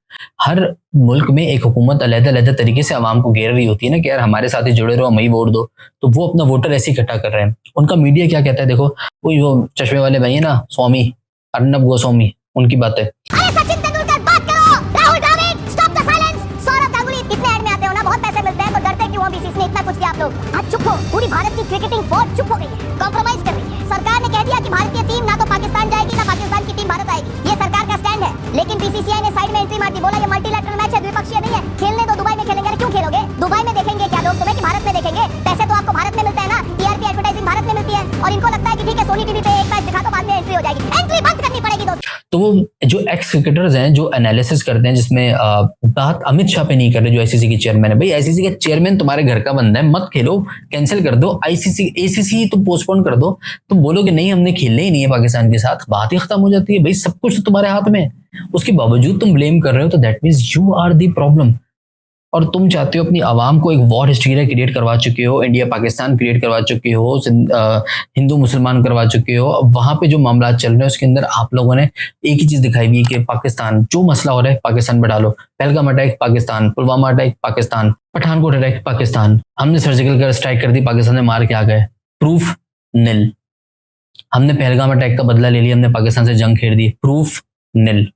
हर मुल्क में एक हुकूमत अलग-अलग तरीके से आवाम को घेर रही होती है ना कि यार हमारे साथ ही जुड़े रहो, हम ही वोट दो। तो वो अपना वोटर ऐसे इकट्ठा कर रहे हैं। उनका मीडिया क्या कहता है देखो, कोई वो चश्मे वाले भाई है ना, स्वामी अर्नब गोस्वामी, उनकी बातें। सचिन तेंदुलकर बात करो, Rahul Dravid stop the silence, Sourav Ganguly इतने ऐड में आते हो ना, बहुत पैसे मिलते हैं तो डरते क्यों हो? बीसीसीआई ने इतना कुछ किया आप लोग, आज चुप हो। पूरी भारत की क्रिकेटिंग फौज चुप हो गई है, कॉम्प्रोमाइज कर रही है। सरकार ने कह दिया कि भारतीय टीम ना तो पाकिस्तान जाएगी ना पाकिस्तान की टीम भारत आएगी, ये सरकार का स्टैंड है। लेकिन बीसीसीआई ने साइड में एंट्री मार दी, बोला ये मल्टीलैटरल मैच है, द्विपक्षीय नहीं है, खेलने दो, दुबई में खेलेंगे। अरे क्यों खेलोगे? दुबई में देखेंगे क्या लोग तुम्हें कि भारत में देखेंगे? पैसे तो आपको भारत में मिलता है ना, टीआरपी एडवर्टाइजिंग भारत में मिलती है, और इनको लगता है कि ठीक है सोनी टीवी पे एक मैच दिखा तो बाद में एंट्री हो जाएगी। एंट्री बंद करनी पड़ेगी दोस्तों। तो वो जो एक्स क्रिकेटर्स हैं जो एनालिसिस करते हैं, जिसमें बात अमित शाह पे नहीं कर रहे जो आईसीसी के चेयरमैन है। भाई आईसीसी का चेयरमैन तुम्हारे घर का बंदा है, मत खेलो, कैंसिल कर दो। आईसीसी एसीसी तो पोस्टपोन कर दो। तुम बोलो कि नहीं हमने खेलना ही नहीं है पाकिस्तान के साथ, बात ही खत्म हो जाती है। भाई सब कुछ तो तुम्हारे हाथ में है, उसके बावजूद तुम ब्लेम कर रहे हो, तो that means you are the problem. और तुम चाहते हो अपनी आवाम को एक वॉर हिस्ट्री क्रिएट करवा चुके हो, इंडिया पाकिस्तान क्रिएट करवा चुके हो, हिंदू मुसलमान करवा चुके हो। अब वहां पे जो मामला चल रहे हैं उसके अंदर आप लोगों ने एक ही चीज दिखाई हुई है कि पाकिस्तान जो मसला हो रहा है पाकिस्तान पे डालो। Pahalgam attack Pakistan, Pulwama attack Pakistan, Pathankot attack Pakistan, हमने सर्जिकल स्ट्राइक कर दी, पाकिस्तान ने मार के आ गए, प्रूफ निल। हमने पहलगाम अटैक का बदला ले लिया, हमने पाकिस्तान से जंग खेड़ दी, प्रूफ निल।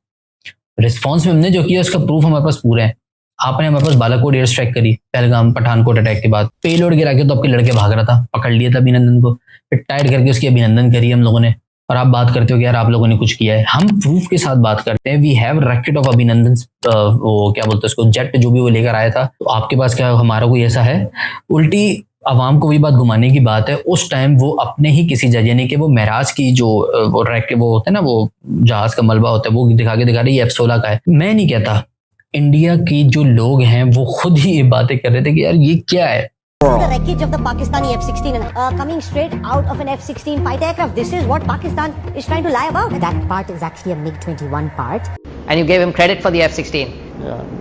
रिस्पॉन्स में हमने जो किया उसका प्रूफ हमारे पास पूरे हैं। आपने हमारे पास बालाकोट एयर स्ट्राइक करी पहलगाम पठानकोट अटैक के बाद, पेलोड गिरा के तो आपके लड़के भाग रहा था, पकड़ लिया था अभिनंदन को, फिर टाइट करके उसकी अभिनंदन करी हम लोगों ने। और आप बात करते हो कि यार आप लोगों ने कुछ किया है। हम प्रूफ के साथ बात करते हैं। वी हैव रैकेट ऑफ अभिनंदन, वो क्या बोलते हैं उसको, जेट जो भी वो लेकर आया था। तो आपके पास क्या हमारा कोई ऐसा है? उल्टी आवाम को वही बात घुमाने की बात है। उस टाइम वो अपने ही किसी जज, यानी कि वो महराज की जो वो रैकेट वो होता है ना, वो जहाज का मलबा होता है, वो दिखा रहे ये F-16 का है। मैं नहीं कहता, इंडिया की जो लोग हैं वो खुद ही ये बातें कर रहे थे कि यार ये क्या है। The wreckage of the Pakistani F-16 coming straight out of an F-16 fighter aircraft. This is what Pakistan is trying to lie about. That part is actually a MiG-21 part. And you gave him credit for the F-16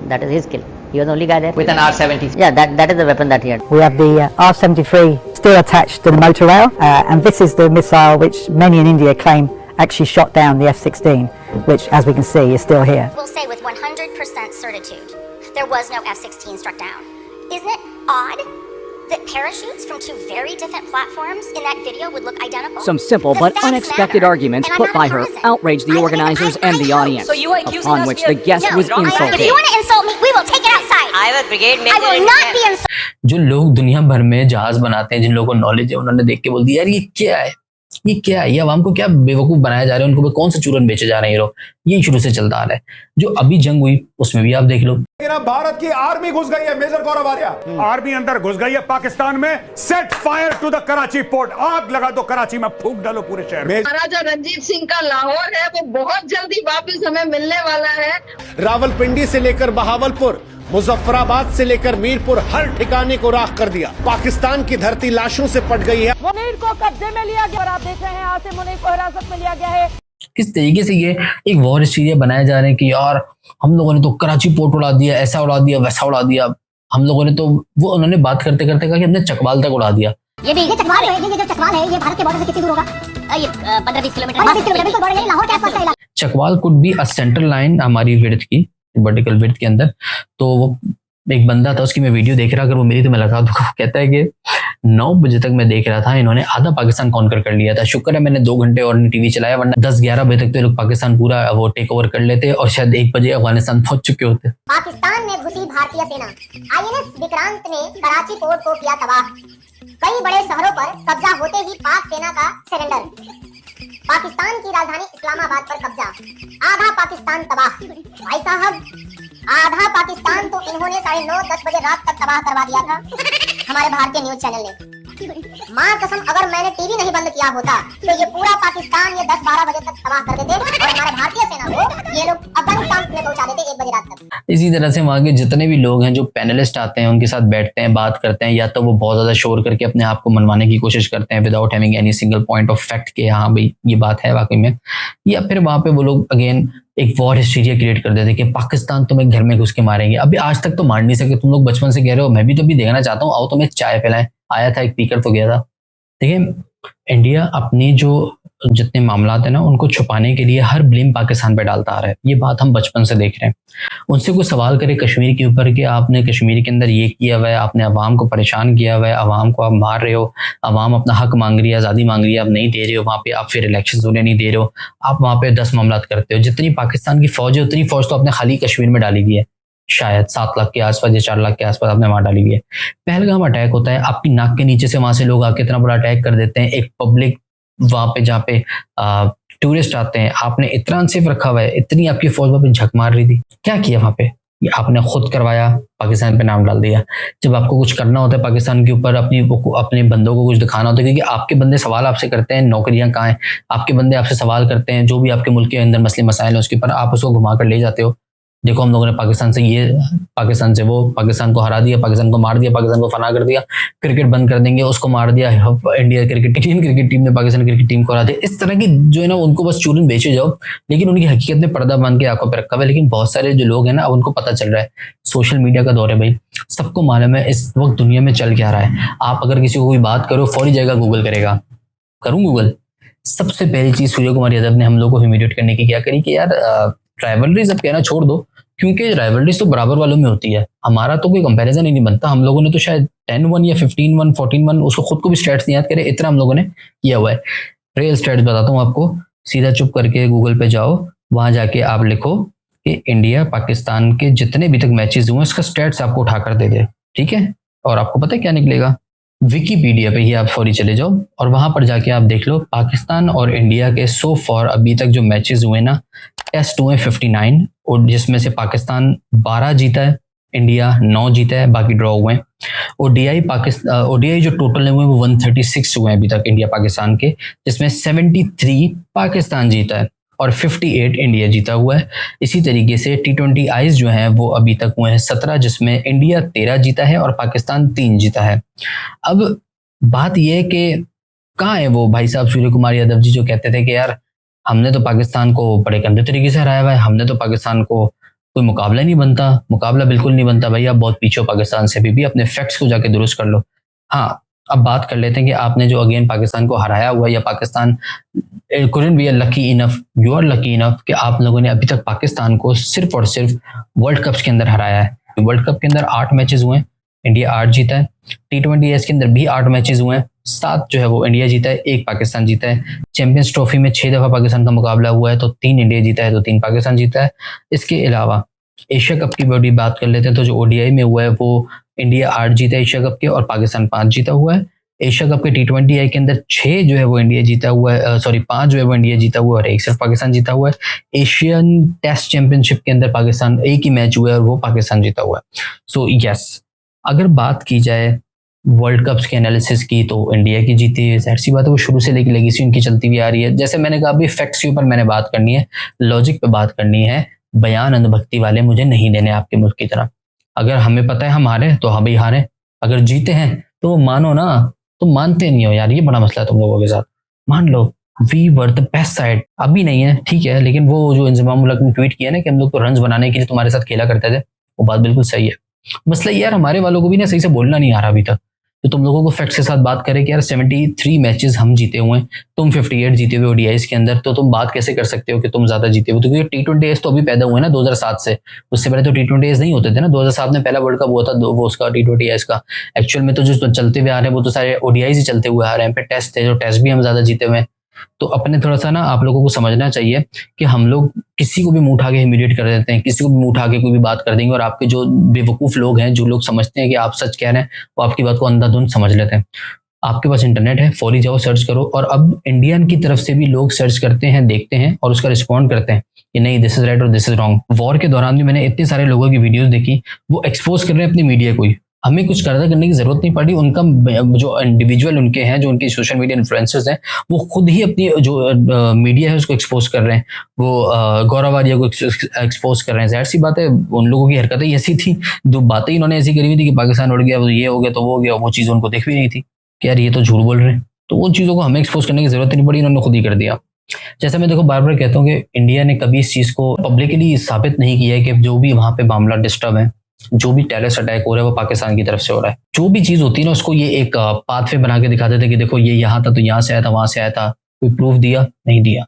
That is his kill. He was the only guy there. with an R-70. Yeah, that is the weapon that he had. We have the R-73 still attached to the motor rail, and this is the missile which many in India claim actually shot down the F-16, which, as we can see, is still here. We'll say with 100% certitude, there was no F-16 struck down. Isn't it odd that parachutes from two very different platforms in that video would look identical? Some simple The but facts unexpected matter, arguments and I'm put not by a her partisan. outraged the organizers and the audience, So you are accusing upon us which we the are- guest No, was insulted. if you want to insult me, we will take it outside. Iowa Brigade I will not be insulted. जो लोग दुनिया भर में जहाज बनाते हैं, जिन लोगों को नॉलेज है, उन्होंने देख के बोल दिया यार ये क्या है, ये क्या है, ये आवाम को क्या बेवकूफ बनाया जा रहा है, उनको कौन सा चूरन बेचे जा रहे हैं ये लोग। ये शुरू से चलता आ रहा है। जो अभी जंग हुई उसमें भी आप देख लो, लेकिन अब भारत की आर्मी घुस गई है। मेजर गौरव आर्या, आर्मी अंदर घुस गई है पाकिस्तान में। Set fire to the Karachi port, आग लगा दो कराची में, फूंक डालो पूरे शहर में। महाराजा रंजीत सिंह का लाहौर है, वो बहुत जल्दी वापस हमें मिलने वाला है। रावलपिंडी से लेकर बहावलपुर, मुजफ्फराबाद से लेकर मीरपुर, हर ठिकाने को राख कर दिया। पाकिस्तान की धरती लाशों से पट गई है। मुनीर को कब्जे में लिया गया और आप देख रहे हैं यहाँ से मुनीर को हिरासत में लिया गया है। किस तरीके से ये एक वॉर हिस्ट्री बनाए जा रहे हैं कि यार हम लोगों ने तो कराची पोर्ट उड़ा दिया, ऐसा उड़ा दिया, वैसा उड़ा दिया। हम लोगों ने तो वो उन्होंने बात करते करते कहा कि हमने चकवाल तक उड़ा दिया। ये चकवाल है, ये जो चकवाल है ये भारत के बॉर्डर से कितनी दूर होगा? ये 15-20 किलोमीटर। 20 किलोमीटर बिल्कुल बॉर्डर है, लाहौर के आसपास का इलाका। Chakwal could be a central line हमारी विड्थ की, वर्टिकल विड्थ के अंदर। तो वो एक बंदा था, उसकी मैं वीडियो देख रहा, अगर वो मेरी तो मैं लगा दूंगा। कहता है कि 9 बजे तक मैं देख रहा था, इन्होंने आधा पाकिस्तान कॉन्कर कर लिया था। शुक्र है मैंने 2 घंटे और टीवी चलाया, वरना 10-11 बजे तक तो लोग पाकिस्तान पूरा वो टेक ओवर कर लेते और शायद 1 बजे अफगानिस्तान पहुंच चुके होते। पाकिस्तान में घुसी भारतीय सेना, आईएनएस विक्रांत ने कराची पोर्ट को किया तबाह। कई बड़े शहरों पर कब्जा होते ही पाक सेना का सरेंडर। पाकिस्तान की राजधानी इस्लामाबाद पर कब्जा, आधा पाकिस्तान तबाह। भाई साहब, आधा पाकिस्तान तो इन्होंने 9:30-10 बजे रात तक तबाह करवा दिया था हमारे भारतीय न्यूज चैनल ने। मां कसम, अगर मैंने टीवी नहीं बंद किया होता तो ये पूरा पाकिस्तान ये 10-12 बजे तक तबाह कर देते और हमारे भारतीय सेना को ये लोग अफगानिस्तान में पहुंचा देते 1 बजे रात तक। इसी तरह से वहाँ के जितने भी लोग हैं जो पैनलिस्ट आते हैं उनके साथ बैठते हैं, बात करते हैं, या तो वो बहुत ज़्यादा शोर करके अपने आप को मनवाने की कोशिश करते हैं without having any single point of fact कि हाँ भाई ये बात है वाकई में, या फिर वहाँ पे वो लोग अगेन एक वॉर हिस्टीरिया क्रिएट कर देते हैं कि पाकिस्तान तुम्हें घर में घुस के मारेंगे। अभी आज तक तो मार नहीं सके, तुम लोग बचपन से कह रहे हो, मैं भी तो अभी देखना चाहता हूँ, आओ तुम्हें चाय पिलाएं, आया था एक पीकर तो गया था। देखिए इंडिया अपनी जो जितने मामलात है ना उनको छुपाने के लिए हर ब्लेम पाकिस्तान पे डालता आ रहा है, ये बात हम बचपन से देख रहे हैं। उनसे कोई सवाल करे कश्मीर के ऊपर कि आपने कश्मीर के अंदर ये किया हुआ है, आपने अवाम को परेशान किया हुआ है, अवाम को आप मार रहे हो, अवाम अपना हक मांग रही है, आज़ादी मांग रही है, आप नहीं दे रहे हो, वहाँ पे आप फिर इलेक्शन होने नहीं दे रहे हो, आप वहाँ पे 10 मामलात करते हो। जितनी पाकिस्तान की फौज है उतनी फौज तो आपने खाली कश्मीर में डाली हुई है, शायद 7 लाख के आसपास या 4 लाख के आसपास आपने वहां डाली हुई है। पहलगाम अटैक होता है, आपकी नाक के नीचे से वहां से लोग आके इतना बड़ा अटैक कर देते हैं, एक पब्लिक वहां पे जहाँ पे टूरिस्ट आते हैं, आपने इतना अनसेफ रखा हुआ है, इतनी आपकी फौज वहां पे झक मार रही थी, क्या किया वहां पे? ये आपने खुद करवाया, पाकिस्तान पे नाम डाल दिया। जब आपको कुछ करना होता है पाकिस्तान के ऊपर, अपने बंदों को कुछ दिखाना होता है, क्योंकि आपके बंदे सवाल आपसे करते हैं नौकरियां कहाँ हैं, आपके बंदे आपसे सवाल करते हैं जो भी आपके मुल्क के अंदर मसले मसाइल हैं उसके ऊपर, आप उसको घुमा कर ले जाते हो। देखो हम लोगों ने पाकिस्तान से ये, पाकिस्तान से वो, पाकिस्तान को हरा दिया, पाकिस्तान को मार दिया, पाकिस्तान को फना कर दिया, क्रिकेट बंद कर देंगे, उसको मार दिया, इंडियन क्रिकेट टीम ने पाकिस्तान क्रिकेट टीम को हरा दिया। इस तरह की जो है ना उनको बस चूरन बेचे जाओ, लेकिन उनकी हकीकत में पर्दा बांध के आंखों पर रखा हुआ है। लेकिन बहुत सारे जो लोग हैं ना अब उनको पता चल रहा है, सोशल मीडिया का दौर है भाई, सबको मालूम है इस वक्त दुनिया में चल क्या रहा है। आप अगर किसी को कोई बात करो फौरी जगह गूगल करेगा, करूँ गूगल। सबसे पहली चीज सूर्य कुमार यादव ने हम लोग को ह्यूमिलेट करने की क्या करी कि यार राइवलरीज अब कहना छोड़ दो, क्योंकि राइवलरीज तो बराबर वालों में होती है, हमारा तो कोई कंपैरिजन ही नहीं बनता। हम लोगों ने तो शायद 10-1 या 15-1 14-1, उसको खुद को भी स्टैट्स नहीं याद करे, इतना हम लोगों ने किया हुआ है। रियल स्टैट्स बताता हूँ आपको, सीधा चुप करके गूगल पे जाओ, वहां जाके आप लिखो कि इंडिया पाकिस्तान के जितने भी तक मैचेस हुए उसका स्टैट्स आपको उठाकर दे दे, ठीक है। और आपको पता है क्या निकलेगा, विकीपीडिया पे ही आप फौरी चले जाओ और वहां पर जाके आप देख लो पाकिस्तान और इंडिया के सो फॉर अभी तक जो मैचेस हुए ना, टेस्ट हुए 59, और जिसमें से पाकिस्तान 12 जीता है, इंडिया 9 जीता है, बाकी ड्रॉ हुए हैं। ओडीआई जो टोटल है वो 136 हुए हैं अभी तक इंडिया पाकिस्तान के, जिसमें 73 पाकिस्तान जीता है और 58 इंडिया जीता हुआ है। इसी तरीके से T20 आईज जो हैं वो अभी तक हुए हैं 17, जिसमें इंडिया 13 जीता है और पाकिस्तान 3 जीता है। अब बात यह है कि कहाँ है वो भाई साहब सूर्य कुमार यादव जी जो कहते थे कि यार हमने तो पाकिस्तान को बड़े गंदे तरीके से हराया हुआ है, हमने तो पाकिस्तान को कोई मुकाबला नहीं बनता। मुकाबला बिल्कुल नहीं बनता भाई, आप बहुत पीछे हो पाकिस्तान से, भी अपने फैक्ट्स को जाके दुरुस्त कर लो। हाँ, अब बात कर लेते हैं कि आपने जो अगेन पाकिस्तान को हराया हुआ है, या Pakistan couldn't be lucky enough, you are lucky enough कि आप लोगों ने अभी तक पाकिस्तान को सिर्फ और सिर्फ वर्ल्ड कप्स के अंदर हराया है। वर्ल्ड कप के अंदर 8 मैचेस हुए हैं, इंडिया 8 जीता है। T20 के अंदर भी 8 मैचेस हुए हैं, 7 जो है वो इंडिया जीता है, 1 पाकिस्तान जीता है। चैंपियंस ट्रॉफी में 6 दफा पाकिस्तान का मुकाबला हुआ है, तो 3 इंडिया जीता है, तो 3 पाकिस्तान जीता है। इसके अलावा एशिया कप की बड़ी बात कर लेते हैं, तो जो ओडीआई में हुआ है वो इंडिया 8 जीता है एशिया कप के, और पाकिस्तान 5 जीता हुआ है। एशिया कप के T20 के अंदर 6 जो है वो इंडिया जीता हुआ है, 5 जो है वो इंडिया जीता हुआ है और 1 सिर्फ पाकिस्तान जीता हुआ है। एशियन टेस्ट चैंपियनशिप के अंदर पाकिस्तान 1 ही मैच हुआ है और वो पाकिस्तान जीता हुआ है। सो यस, अगर बात की जाए वर्ल्ड कप्स के एनालिसिस की तो इंडिया की जीती है, जाहिर सी बात है, वो शुरू से लेकर लेगेसी उनकी चलती हुई आ रही है। जैसे मैंने कहा अभी फैक्ट्स के ऊपर मैंने बात करनी है, लॉजिक पे बात करनी है, बयान अंधभक्ति वाले मुझे नहीं देने आपके मुल्क की तरह। अगर हमें पता है हम हारे तो हम भी हारे, अगर जीते हैं तो मानो ना, तुम मानते नहीं हो यार, ये बड़ा मसला है तुम लोगों के साथ। मान लो we were the best side, अभी नहीं है ठीक है, लेकिन वो जो इंजमाम उल हक ने ट्वीट किया ना कि हम लोग तो रन्स बनाने के लिए तुम्हारे साथ खेला करते थे, वो बात बिल्कुल सही है। मसला यार हमारे वालों को भी ना सही से बोलना नहीं आ रहा अभी तक, तो तुम लोगों को फैक्ट्स के साथ बात करें कि यार 73 मैचेस हम जीते हुए हैं, तुम 58 जीते हुए ओडीआईज के अंदर, तो तुम बात कैसे कर सकते हो कि तुम ज्यादा जीते हो? तो क्योंकि T20 तो अभी पैदा हुए ना 2007 से, उससे पहले तो T20 नहीं होते थे ना। 2007 में पहला वर्ल्ड कप हुआ था वो उसका T20 का। एक्चुअल में तो जो चलते हुए आ रहे हैं वो तो सारे ओडीआईज ही चलते हुए आ रहे हैं, पे टेस्ट थे, जो टेस्ट भी हम ज्यादा जीते हुए हैं। तो अपने थोड़ा सा ना आप लोगों को समझना चाहिए कि हम लोग किसी को भी मुंह उठा के ह्यूमिलेट कर देते हैं, किसी को भी मुंह उठा के कोई भी बात कर देंगे, और आपके जो बेवकूफ लोग हैं, जो लोग समझते हैं कि आप सच कह रहे हैं, वो आपकी बात को अंधाधुंध समझ लेते हैं। आपके पास इंटरनेट है, फौरी जाओ सर्च करो, और अब इंडियन की तरफ से भी लोग सर्च करते हैं, देखते हैं और उसका रिस्पॉन्ड करते हैं कि नहीं दिस इज राइट और दिस इज रॉन्ग। वॉर के दौरान भी मैंने इतने सारे लोगों की वीडियोस देखी, वो एक्सपोज कर रहे हैं अपनी मीडिया को ही। हमें कुछ करने की जरूरत नहीं पड़ी। उनका जो इंडिविजुअल उनके हैं, जो उनके सोशल मीडिया इन्फ्लुएंसर्स हैं, वो खुद ही अपनी जो मीडिया है उसको एक्सपोज कर रहे हैं, वो गौरव आर्या को एक्सपोज कर रहे हैं। जाहिर सी बात है उन लोगों की हरकतें ऐसी थी, दो बातें इन्होंने ऐसी करी हुई थी कि पाकिस्तान उड़ गया, ये हो गया तो वो हो गया, वो चीज़ उनको दिख भी नहीं थी कि यार ये तो झूठ बोल रहे हैं। तो उन चीज़ों को हमें एक्सपोज करने की जरूरत नहीं पड़ी, इन्होंने खुद ही कर दिया। जैसे मैं देखो बार बार कहता हूँ कि इंडिया ने कभी इस चीज़ को पब्लिकली साबित नहीं किया है कि जो भी वहाँ पे मामला डिस्टर्ब है, जो भी टेररिस्ट अटैक हो रहा है वो पाकिस्तान की तरफ से हो रहा है। जो भी चीज़ होती है ना उसको ये एक पाथवे बना के दिखाते थे कि देखो ये यहाँ था तो यहाँ से आया था, वहां से आया था। कोई प्रूफ दिया? नहीं दिया।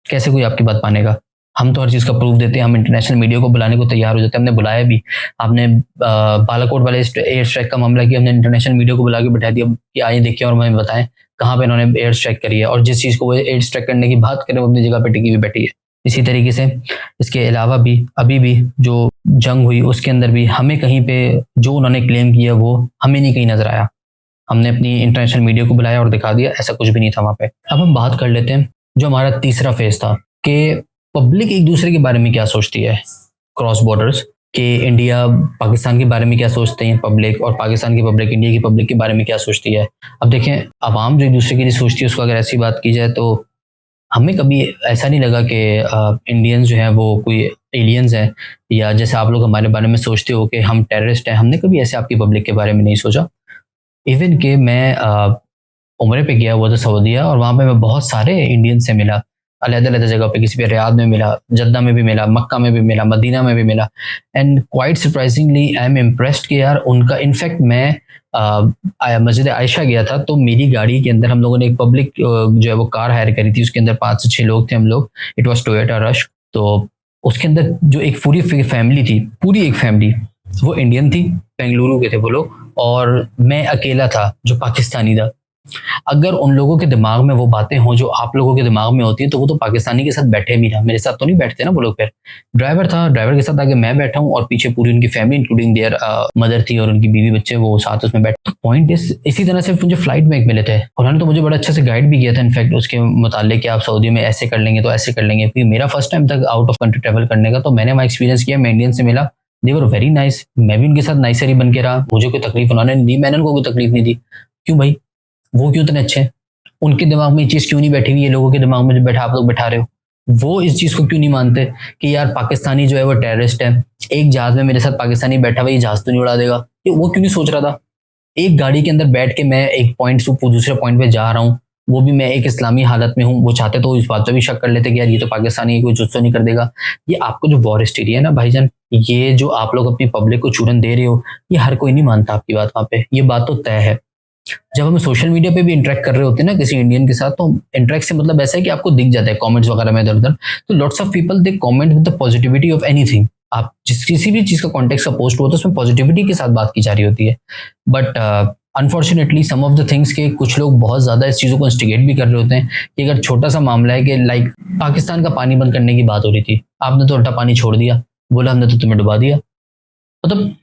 कैसे कोई आपकी बात मानेगा? हम तो हर चीज़ का प्रूफ देते हैं, हम इंटरनेशनल मीडिया को बुलाने को तैयार हो जाते हैं। हमने बुलाया भी, आपने बालाकोट वाले एयर स्ट्राइक का मामला किया, हमने इंटरनेशनल मीडिया को बुला के बैठा दिया कि आइए देखिए और हमें बताएं कहाँ पे इन्होंने एयर स्ट्राइक करी है, और जिस चीज़ को वो एयर स्ट्राइक करने की बात करें वो अपनी जगह पे टिकी हुई बैठी है। इसी तरीके से इसके अलावा भी अभी भी जो जंग हुई उसके अंदर भी हमें कहीं पे जो उन्होंने क्लेम किया वो हमें नहीं कहीं नजर आया। हमने अपनी इंटरनेशनल मीडिया को बुलाया और दिखा दिया ऐसा कुछ भी नहीं था वहाँ पे। अब हम बात कर लेते हैं जो हमारा तीसरा फेज था कि पब्लिक एक दूसरे के बारे में क्या सोचती है क्रॉस बॉर्डर्स, कि इंडिया पाकिस्तान के बारे में क्या सोचते हैं पब्लिक, और पाकिस्तान की पब्लिक इंडिया की पब्लिक के बारे में क्या सोचती है। अब देखें अवाम जो एक दूसरे के लिए सोचती है उसको अगर ऐसी बात की जाए तो हमें कभी ऐसा नहीं लगा कि इंडियंस जो हैं वो कोई एलियंस हैं, या जैसे आप लोग हमारे बारे में सोचते हो कि हम टेररिस्ट हैं। हमने कभी ऐसे आपकी पब्लिक के बारे में नहीं सोचा। इवन कि मैं उम्रे पे गया हुआ था सऊदीया, और वहाँ पे मैं बहुत सारे इंडियन से मिला, अलग-अलग जगह पे, किसी पे रियाद में मिला, जद्दा में भी मिला, मक्का में भी मिला, मदीना में भी मिला। And quite surprisingly I am impressed कि यार उनका, इनफैक्ट मैं मस्जिद आयशा गया था तो मेरी गाड़ी के अंदर हम लोगों ने एक पब्लिक जो है वो कार हायर करी थी, उसके अंदर 5 से 6 लोग थे हम लोग। It was Toyota rush. तो उसके अंदर जो एक पूरी फैमिली थी, पूरी एक फैमिली, वो इंडियन थी, बेंगलुरु के थे वो लोग, और मैं अकेला था जो पाकिस्तानी था। अगर उन लोगों के दिमाग में वो बातें हों जो आप लोगों के दिमाग में होती हैं तो वो तो पाकिस्तानी के साथ बैठे भी ना, मेरे साथ तो नहीं बैठते ना वो लोग। फिर ड्राइवर था, ड्राइवर के साथ आगे मैं बैठा हूँ और पीछे पूरी उनकी फैमिली इंक्लूडिंग देयर मदर थी और उनकी बीवी बच्चे वो साथ उसमें बैठे। पॉइंट इसी तरह से मुझे फ्लाइट में एक मिले थे, उन्होंने तो मुझे बड़ा अच्छे से गाइड भी किया था इनफैक्ट उसके मुतालिक कि आप सऊदी में ऐसे कर लेंगे तो ऐसे कर लेंगे, क्योंकि मेरा फर्स्ट टाइम था आउट ऑफ कंट्री ट्रैवल करने का। तो मैंने वहाँ एक्सपीरियंस किया, मैं इंडियन से मिला, दे वर वेरी नाइस, मैं भी उनके साथ नाइसरी बन के रहा, मुझे कोई तकलीफ उन्होंने नहीं दी, मैंने उनको कोई तकलीफ नहीं दी। क्यों भाई? वो क्यों इतने अच्छे हैं? उनके दिमाग में ये चीज़ क्यों नहीं बैठी हुई? ये लोगों के दिमाग में जो बैठा आप लोग बैठा रहे हो, वो इस चीज़ को क्यों नहीं मानते कि यार पाकिस्तानी जो है वो टेररिस्ट है? एक जहाज में मेरे साथ पाकिस्तानी बैठा हुआ, ये जहाज तो नहीं उड़ा देगा, वो क्यों नहीं सोच रहा था? एक गाड़ी के अंदर बैठ के मैं एक पॉइंट से दूसरे पॉइंट पे जा रहा हूँ, वो भी मैं एक इस्लामी हालत में हूँ। वो चाहते तो इस बात पे भी शक कर लेते कि यार ये तो पाकिस्तानी कोई जुस्सो नहीं कर देगा। ये आपको जो वॉर हिस्टीरिया है ना भाईजान, ये जो आप लोग अपनी पब्लिक को चूरन दे रहे हो, ये हर कोई नहीं मानता आपकी बात वहाँ पे, ये बात तो तय है। जब हम सोशल मीडिया पे भी इंटरेक्ट कर रहे होते हैं ना किसी इंडियन के साथ, तो इंटरेक्ट से मतलब ऐसा है कि आपको दिख जाता है कमेंट्स वगैरह में इधर उधर, तो lots of people they comment with the positivity of anything. आप किसी भी चीज़ का कॉन्टेक्स्ट का पोस्ट होता है उसमें पॉजिटिविटी के साथ बात की जा रही होती है। But unfortunately some of the things के कुछ लोग बहुत ज़्यादा इस चीज़ों को इंस्टिगेट भी कर रहे होते हैं कि अगर छोटा सा मामला है कि लाइक पाकिस्तान का पानी बंद करने की बात हो रही थी, आपने तो उल्टा पानी छोड़ दिया, बोला हमने तो तुम्हें डुबा दिया। मतलब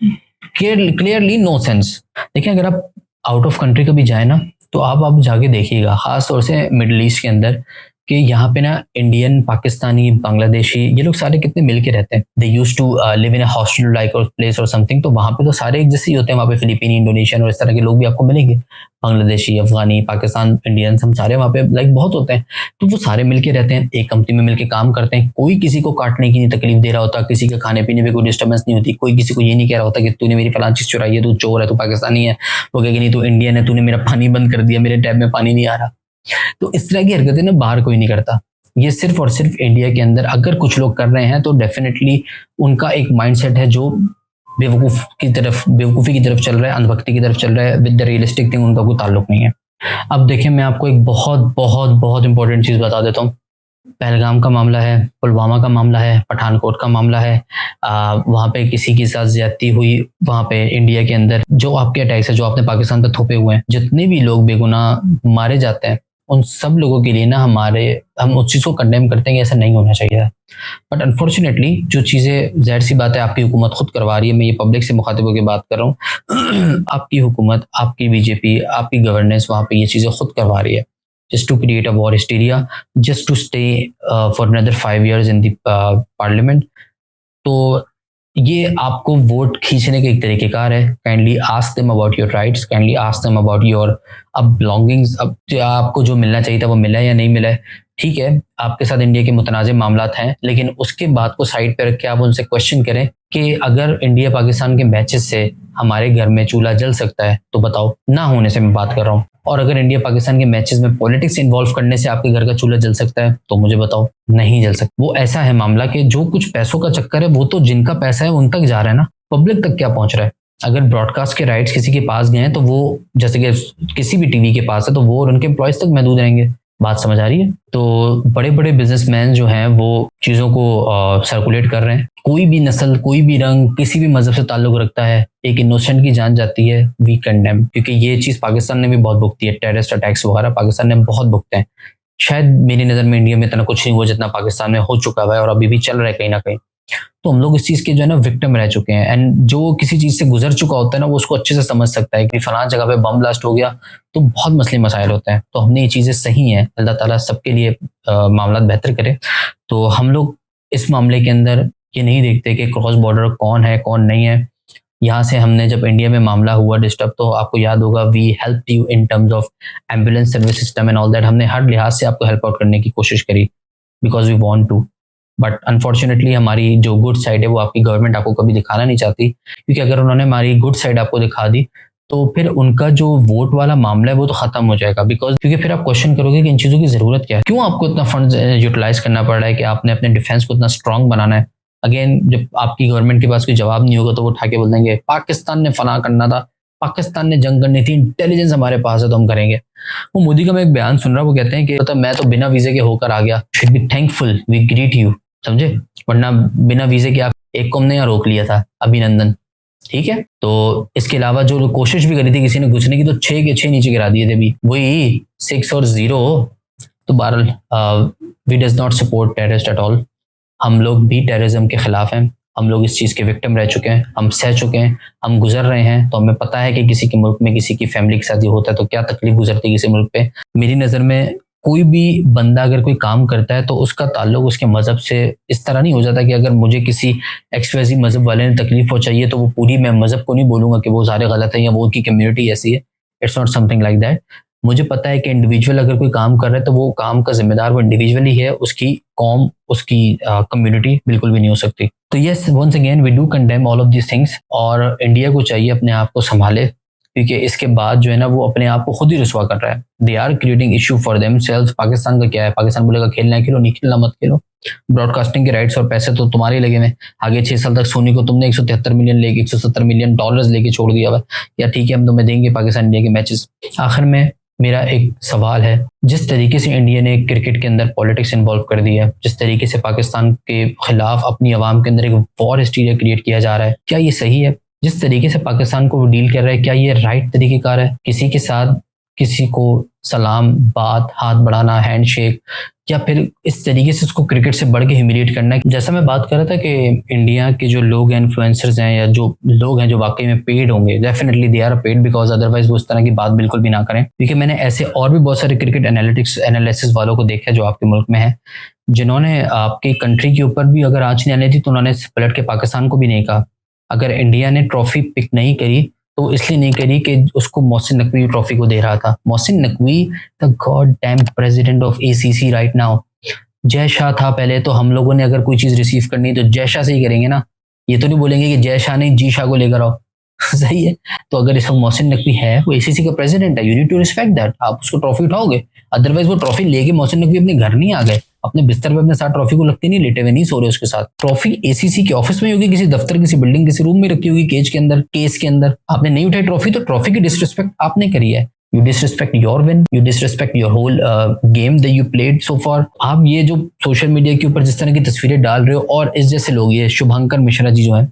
क्लियरली नो सेंस। देखिए अगर आप आउट ऑफ कंट्री कभी जाए ना तो आप जाके देखिएगा, खास तौर से मिडल ईस्ट के अंदर, कि यहाँ पे ना इंडियन, पाकिस्तानी, बांग्लादेशी, ये लोग सारे कितने मिल के रहते हैं। They used to live in a hostel like और प्लेस और समथिंग। तो वहाँ पे तो सारे एक जैसे ही होते हैं, वहाँ पे फिलीपीनी, इंडोनेशियन और इस तरह के लोग भी आपको मिलेंगे, बांग्लादेशी, अफगानी, पाकिस्तान, इंडियंस, हम सारे वहाँ पे लाइक बहुत होते हैं। तो वो सारे मिलके रहते हैं, एक कंपनी में मिलके काम करते हैं, कोई किसी को काटने की नहीं तकलीफ दे रहा होता, किसी के खाने पीने में कोई डिस्टर्बेंस नहीं होती, कोई किसी को ये नहीं कह रहा होता कि तूने मेरी फलां चीज़ चुराई है, तू चोर है, तू पाकिस्तानी है। वो कहेगी नहीं तू इंडियन है, तूने मेरा पानी बंद कर दिया, मेरे टैब में पानी नहीं आ रहा। तो इस तरह की हरकतें ना बाहर कोई नहीं करता। ये सिर्फ और सिर्फ इंडिया के अंदर अगर कुछ लोग कर रहे हैं तो डेफिनेटली उनका एक माइंडसेट है जो बेवकूफ़ी की तरफ चल रहा है, अंधभक्ति की तरफ चल रहा है। विद द रियलिस्टिक थिंग उनका कोई ताल्लुक नहीं है। अब देखिए मैं आपको एक बहुत बहुत बहुत इंपॉर्टेंट चीज़ बता देता हूँ। पहलगाम का मामला है, पुलवामा का मामला है, पठानकोट का मामला है, वहाँ पे किसी के साथ ज्यादती हुई, वहाँ पे इंडिया के अंदर जो आपके अटैक्स है जो आपने पाकिस्तान पे थोपे हुए हैं, जितने भी लोग बेगुनाह मारे जाते हैं उन सब लोगों के लिए ना हम उस चीज़ को कंडेम करते हैं कि ऐसा नहीं होना चाहिए। बट अनफॉर्चुनेटली जो चीज़ें जाहिर सी बात है आपकी हुकूमत खुद करवा रही है, मैं ये पब्लिक से मुखातिब होकर बात कर रहा हूँ आपकी हुकूमत, आपकी बीजेपी, आपकी गवर्नेंस वहाँ पे ये चीज़ें खुद करवा रही है, just to create a war hysteria, just to stay for another 5 years in the parliament। तो ये आपको वोट खींचने का एक तरीकेकार है। Kindly ask them about your rights, kindly ask them about your अब बिलोंगिंग्स, अब आपको जो मिलना चाहिए था वो मिला है या नहीं मिला है। ठीक है, आपके साथ इंडिया के मुतनाज़ मामलात हैं, लेकिन उसके बाद को साइड पर रख के आप उनसे क्वेश्चन करें कि अगर इंडिया पाकिस्तान के मैचेस से हमारे घर में चूल्हा जल सकता है तो बताओ। ना होने से मैं बात कर रहा हूँ। और अगर इंडिया पाकिस्तान के मैचेस में पॉलिटिक्स इन्वॉल्व करने से आपके घर का चूल्हा जल सकता है तो मुझे बताओ। नहीं जल सकता। वो ऐसा है मामला कि जो कुछ पैसों का चक्कर है वो तो जिनका पैसा है उन तक जा रहा है ना, पब्लिक तक क्या पहुंच रहा है। अगर ब्रॉडकास्ट के राइट्स किसी के पास गए हैं तो वो, जैसे कि किसी भी टीवी के पास है, तो वो और उनके एम्प्लॉयज तक महदूद रहेंगे। बात समझ आ रही है? तो बड़े बड़े बिजनेसमैन जो हैं वो चीज़ों को सर्कुलेट कर रहे हैं। कोई भी नस्ल, कोई भी रंग, किसी भी मजहब से ताल्लुक रखता है, एक इनोसेंट की जान जाती है, वी कंडेम। क्योंकि ये चीज़ पाकिस्तान ने भी बहुत भुगती है, टेररिस्ट अटैक्स वगैरह पाकिस्तान ने बहुत भुगते हैं। शायद मेरी नज़र में इंडिया में इतना कुछ नहीं हुआ जितना पाकिस्तान में हो चुका है और अभी भी चल रहा है कहीं ना कहीं। तो हम लोग इस चीज़ के जो है ना विक्टिम रह चुके हैं। एंड जो किसी चीज़ से गुजर चुका होता है ना वो उसको अच्छे से समझ सकता है कि फलां जगह पे बम ब्लास्ट हो गया तो बहुत मसले मसाइल होते हैं। तो हमने ये चीज़ें सही हैं, अल्लाह ताला सबके लिए मामला बेहतर करे। तो हम लोग इस मामले के अंदर ये नहीं देखते कि क्रॉस बॉर्डर कौन है कौन नहीं है। यहाँ से हमने जब इंडिया में मामला हुआ डिस्टर्ब, तो आपको याद होगा we help you in terms of ambulance service system and all that. हमने हर लिहाज से आपको हेल्प आउट करने की कोशिश करी because we want to. But unfortunately हमारी जो गुड साइड है वो आपकी गवर्नमेंट आपको कभी दिखाना नहीं चाहती, क्योंकि अगर उन्होंने हमारी गुड साइड आपको दिखा दी तो फिर उनका जो वोट वाला मामला है वो तो खत्म हो जाएगा। बिकॉज क्योंकि फिर आप क्वेश्चन करोगे कि इन चीज़ों की ज़रूरत क्या है, क्यों आपको इतना फंड यूटिलाइज करना पड़ रहा है कि आपने अपने डिफेंस को इतना स्ट्रांग बनाना है। अगेन जब आपकी गवर्नमेंट के पास कोई जवाब नहीं होगा तो वो उठा के बोल देंगे पाकिस्तान ने फना करना था, पाकिस्तान ने जंग करनी थी, इंटेलिजेंस हमारे पास है तो हम करेंगे। वो मोदी का मैं एक बयान सुन रहा, वो कहते हैं कि मतलब मैं तो बिना वीजे के होकर आ गया, should be thankful, we greet you, समझे, वरना बिना वीजे के आप एक को हमने यहाँ रोक लिया था, अभिनंदन। ठीक है, तो इसके अलावा जो कोशिश भी करी थी किसी ने घुसने की तो 6 के 6 नीचे गिरा दिए थे भी, वही 6 और 0। तो बहरहाल we does not support terrorist at all. हम लोग भी टेररिज्म के खिलाफ हैं, हम लोग इस चीज़ के विक्टिम रह चुके हैं, हम सह चुके हैं, हम गुजर रहे हैं। तो हमें पता है कि किसी के मुल्क में किसी की फैमिली के साथ ये होता है तो क्या तकलीफ गुजरती है किसी मुल्क पे। मेरी नज़र में कोई भी बंदा अगर कोई काम करता है तो उसका ताल्लुक उसके मज़हब से इस तरह नहीं हो जाता कि अगर मुझे किसी XYZ मज़हब वाले ने तकलीफ पहुंचाई है तो वो पूरी, मैं मज़हब को नहीं बोलूँगा कि वो सारे गलत है या वो उनकी कम्युनिटी ऐसी है। It's not something like that. मुझे पता है कि इंडिविजुअल अगर कोई काम कर रहा है तो वो काम का जिम्मेदार वो इंडिविजुअल ही है, उसकी कौम, उसकी कम्युनिटी बिल्कुल भी नहीं हो सकती। तो yes, once again we do condemn all of this things. और इंडिया को चाहिए अपने आप को संभाले, क्योंकि इसके बाद जो है ना वो अपने आप को खुद ही रुसवा कर रहा है। They are creating issue for themselves. Pakistan का क्या है, पाकिस्तान बोलेगा खेलना है खेलो, नहीं खेलना मत खेलो। ब्रॉडकास्टिंग के राइट्स और पैसे तो तुम्हारे लगे हुए। आगे 6 साल तक सोनी को तुमने 173 मिलियन लेके, $170 मिलियन लेके छोड़ दिया हुआ, या ठीक है हम तुम्हें देंगे पाकिस्तान इंडिया के मैचेस। आखिर में मेरा एक सवाल है, जिस तरीके से इंडिया ने क्रिकेट के अंदर पॉलिटिक्स इन्वॉल्व कर दी है, जिस तरीके से पाकिस्तान के खिलाफ अपनी आवाम के अंदर एक वॉर हिस्टीरिया क्रिएट किया जा रहा है, क्या ये सही है? जिस तरीके से पाकिस्तान को डील कर रहा है, क्या ये राइट तरीकेकार है? किसी के साथ किसी को सलाम, बात, हाथ बढ़ाना, हैंडशेक, या फिर इस तरीके से उसको क्रिकेट से बढ़ के ह्यूमिलिएट करना है। जैसा मैं बात कर रहा था कि इंडिया के जो लोग हैं, इन्फ्लुएंसर्स हैं, या जो लोग हैं जो वाकई में पेड होंगे, definitely they are paid, because otherwise वो उस तरह की बात बिल्कुल भी ना करें। क्योंकि मैंने ऐसे और भी बहुत सारे क्रिकेट एनालिसिस वालों को देखा जो आपके मुल्क में है, जिन्होंने आपकी कंट्री के ऊपर भी अगर आँच नहीं आने दी तो उन्होंने पलट के पाकिस्तान को भी नहीं कहा। अगर इंडिया ने ट्रॉफी पिक नहीं करी तो इसलिए नहीं करी कि उसको मोहसिन नकवी ट्रॉफी को दे रहा था। Mohsin Naqvi the god damn president of ACC right now. Jay Shah था पहले, तो हम लोगों ने अगर कोई चीज़ रिसीव करनी तो जय शाह से ही करेंगे ना, ये तो नहीं बोलेंगे कि जय शाह नहीं जी शाह को लेकर आओ। सही है, तो अगर इस वक्त मोहसिन नकवी है, वो ACC का प्रेसिडेंट है, you need to respect that. आप उसको ट्रॉफी उठाओगे, अदरवाइज वो ट्रॉफी लेके मोहसिन नकवी अपने घर नहीं आ गए, अपने बिस्तर पे अपने साथ ट्रॉफी को लगते नहीं, लेटे हुए नहीं सो रहे उसके साथ। ट्रॉफी ACC के ऑफिस में होगी, किसी दफ्तर, किसी बिल्डिंग, किसी रूम में रखी होगी, केज के अंदर, केस के अंदर। आपने नहीं उठाई ट्रॉफी तो ट्रॉफी की डिसरिस्पेक्ट आपने करी है। You disrespect your win, you disrespect your whole game that you played so far. आप ये जो सोशल मीडिया के ऊपर जिस तरह की तस्वीरें डाल रहे हो, और इस जैसे लोग, ये शुभंकर मिश्रा जी जो है,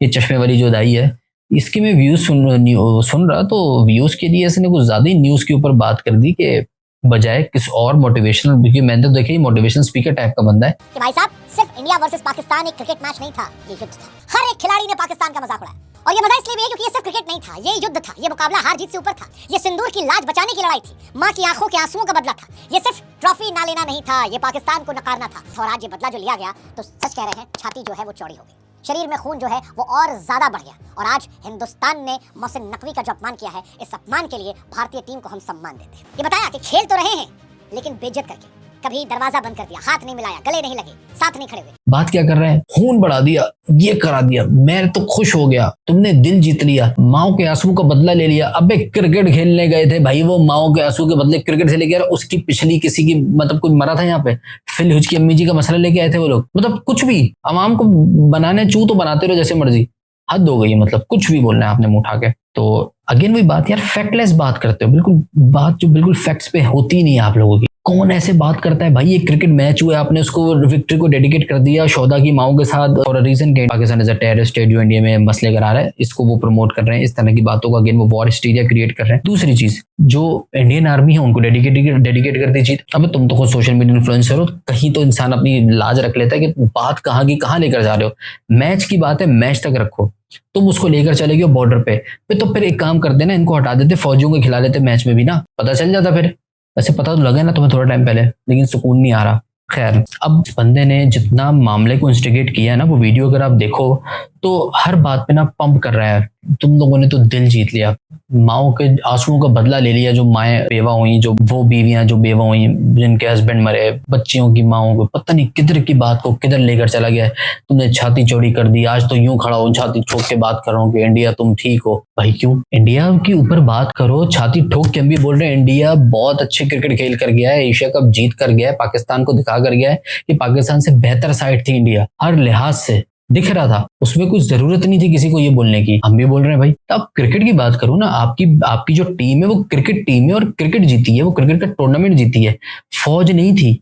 ये चश्मे वाली जो दाई है, इसके मैं व्यूज सुन रहा, तो व्यूज के लिए इसने कुछ ज्यादा ही न्यूज के ऊपर बात कर दी कि बजाय किस और मोटिवेशनल, क्योंकि मैंने तो देखिए मोटिवेशनल स्पीकर टाइप का बंदा है कि भाई साहब सिर्फ इंडिया वर्सेस पाकिस्तान एक क्रिकेट मैच नहीं था, ये युद्ध था। हर एक खिलाड़ी ने पाकिस्तान का मजाक उड़ाया, और ये मजा इसलिए भी है क्योंकि ये सिर्फ क्रिकेट नहीं था, ये युद्ध था, ये मुकाबला हार जीत से ऊपर था, ये सिंदूर की लाज बचाने की लड़ाई थी, माँ की आंखों के आंसुओं का बदला था। ये सिर्फ ट्रॉफी ना लेना नहीं था, ये पाकिस्तान को नकारना था। और आज ये बदला जो लिया गया तो सच कह रहे हैं, छाती जो है वो चौड़ी हो गई। शरीर में खून जो है वो और ज्यादा बढ़ गया और आज हिंदुस्तान ने मोहसिन नकवी का जो अपमान किया है, इस अपमान के लिए भारतीय टीम को हम सम्मान देते हैं। ये बताया कि खेल तो रहे हैं लेकिन बेइज्जत करके, कभी दरवाजा बंद कर दिया, हाथ नहीं मिलाया, गले नहीं लगे, साथ नहीं खड़े हुए। बात क्या कर रहे हैं, खून बढ़ा दिया, ये करा दिया, मैं तो खुश हो गया, तुमने दिल जीत लिया, माओ के आंसू का बदला ले लिया। अबे क्रिकेट खेलने गए थे भाई, वो माओ के आंसू के बदले क्रिकेट से लेके आ रहे, उसकी पिछली किसी की मतलब कोई मरा था यहाँ पे, फिल हुज की अम्मी जी का मसला लेके आए थे वो लोग। मतलब कुछ भी अवाम को बनाने चू तो बनाते रहो जैसे मर्जी, हद हो गई है। मतलब कुछ भी बोलना है आपने मुंह उठा के। तो अगेन वही बात यार, फैक्टलेस बात करते हो, बिल्कुल बात जो बिल्कुल फैक्ट्स पे होती ही नहीं है आप लोगों की। कौन ऐसे बात करता है भाई, ये क्रिकेट मैच हुआ है, आपने उसको विक्ट्री को डेडिकेट कर दिया शोधा की माओ के साथ, और रीजन के Pakistan is a terrorist state जो इंडिया में मसले करा रहा है, इसको वो प्रमोट कर रहे हैं, इस तरह की बातों का अगेन वो वॉर हिस्टीरिया क्रिएट कर रहे हैं। दूसरी चीज, जो इंडियन आर्मी है उनको डेडिकेट कर दीजिए। अब तुम तो खुद सोशल मीडिया इन्फ्लुएंसर हो, कहीं तो इंसान अपनी लाज रख लेता है कि बात कहाँ की कहाँ लेकर जा रहे हो। मैच की बात है, मैच तक रखो, तुम उसको लेकर चले गए बॉर्डर पे, तो फिर एक काम कर देना, इनको हटा देते, फौजियों को खिला लेते मैच में भी ना, पता चल जाता। फिर वैसे पता तो लगे ना तुम्हें थोड़ा टाइम पहले, लेकिन सुकून नहीं आ रहा। खैर, अब इस बंदे ने जितना मामले को इंस्टिगेट किया है ना, वो वीडियो अगर आप देखो तो हर बात पे ना पंप कर रहा है, तुम लोगों ने तो दिल जीत लिया, माओ के आंसुओं का बदला ले लिया, जो माएँ बेवा हुई, जो वो बीवियां जो बेवा हुई, जिनके हस्बैंड मरे, बच्चियों की माओं को पता नहीं किधर की बात को किधर लेकर चला गया है। तुमने छाती चौड़ी कर दी, आज तो यूं खड़ा हो छाती ठोक के बात कर रहा हूँ कि इंडिया तुम ठीक हो। भाई क्यों इंडिया के ऊपर बात करो, छाती ठोक के हम भी बोल रहे हैं इंडिया बहुत अच्छे क्रिकेट खेल कर गया है, एशिया कप जीत कर गया है, पाकिस्तान को दिखा कर गया है कि पाकिस्तान से बेहतर साइड थी इंडिया, हर लिहाज से दिख रहा था, उसमें कुछ जरूरत नहीं थी किसी को ये बोलने की। हम भी बोल रहे हैं भाई, अब क्रिकेट की बात करूं ना, आपकी जो टीम है वो क्रिकेट टीम है और क्रिकेट जीती है, वो क्रिकेट का टूर्नामेंट जीती है। फौज नहीं थी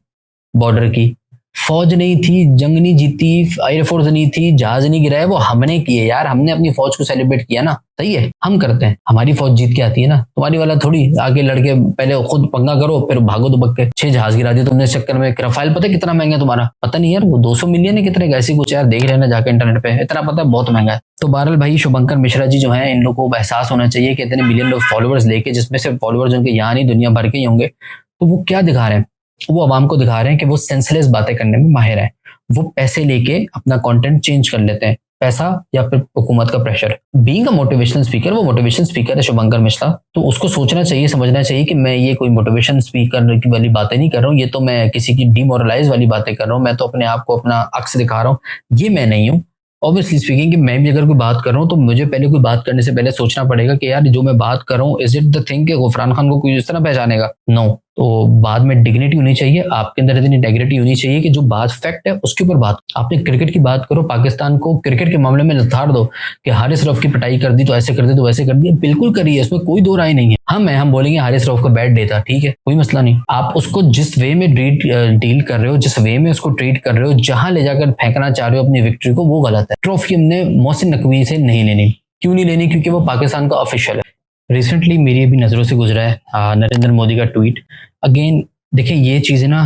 बॉर्डर की, फौज नहीं थी, जंग नहीं जीती, एयरफोर्स नहीं थी, जहाज नहीं गिराया, वो हमने किए यार, हमने अपनी फौज को सेलिब्रेट किया ना, सही है, हम करते हैं, हमारी फौज जीत के आती है ना, तुम्हारी वाला थोड़ी आगे लड़के पहले खुद पंगा करो फिर भागो दुबक के। 6 जहाज गिरा दिए तुमने इस चक्कर में। रफाल पता है कितना महंगा है तुम्हारा, पता नहीं यार, वो 200 मिलियन है कितने का, ऐसी कुछ यार, देख लेना जाके इंटरनेट पे, इतना पता है बहुत महंगा है। तो बहरहाल भाई, शुभंकर मिश्रा जी जो है, इन लोगों को एहसास होना चाहिए कि इतने मिलियन लोग फॉलोअर्स लेके, जिसमें से फॉलोअर्स उनके यहाँ नहीं दुनिया भर के ही होंगे, तो वो क्या दिखा रहे हैं, वो आवाम को दिखा रहे हैं कि वो सेंसलेस बातें करने में माहिर है। वो पैसे लेके अपना कंटेंट चेंज कर लेते हैं, पैसा या फिर हुकूमत का pressure. Being a motivational speaker, वो मोटिवेशनल स्पीकर है शुभंकर मिश्रा, तो उसको सोचना चाहिए, समझना चाहिए कि मैं ये कोई मोटिवेशन स्पीकर की वाली बातें नहीं कर रहा हूँ, ये तो मैं किसी की डिमोरलाइज वाली बातें कर रहा हूँ, मैं तो अपने आप को अपना अक्स दिखा रहा हूँ, ये मैं नहीं हूँ। ऑब्वियसली स्पीकिंग कि मैं भी अगर कोई बात कर रहा हूँ तो मुझे पहले कोई बात करने से पहले सोचना पड़ेगा कि यार जो मैं बात कर रहा हूँ, इज इट द थिंग कि गुफरान खान को कोई इस तरह पहचानेगा? नो। तो बाद में डिग्निटी होनी चाहिए, आपके अंदर इतनी इंटेग्रिटी होनी चाहिए कि जो बात फैक्ट है उसके ऊपर बात। आपने क्रिकेट की बात करो, पाकिस्तान को क्रिकेट के मामले में लताड़ दो कि हारिस रऊफ की पिटाई कर दी तो ऐसे कर दी तो वैसे कर दी, बिल्कुल करिए, इसमें कोई दो राय नहीं है। हम बोलेंगे हारिस रऊफ का बैड डे था, ठीक है, कोई मसला नहीं। आप उसको जिस वे में डील कर रहे हो, जिस वे में उसको ट्रीट कर रहे हो, जहां ले जाकर फेंकना चाह रहे हो अपनी विक्ट्री को, वो गलत है। ट्रॉफी हमने मोहसिन नकवी से नहीं लेनी। क्यों नहीं लेनी? क्योंकि वो पाकिस्तान का ऑफिशियल है। रिसेंटली मेरी अभी नज़रों से गुजरा है नरेंद्र मोदी का ट्वीट। अगेन देखिए, ये चीज़ें ना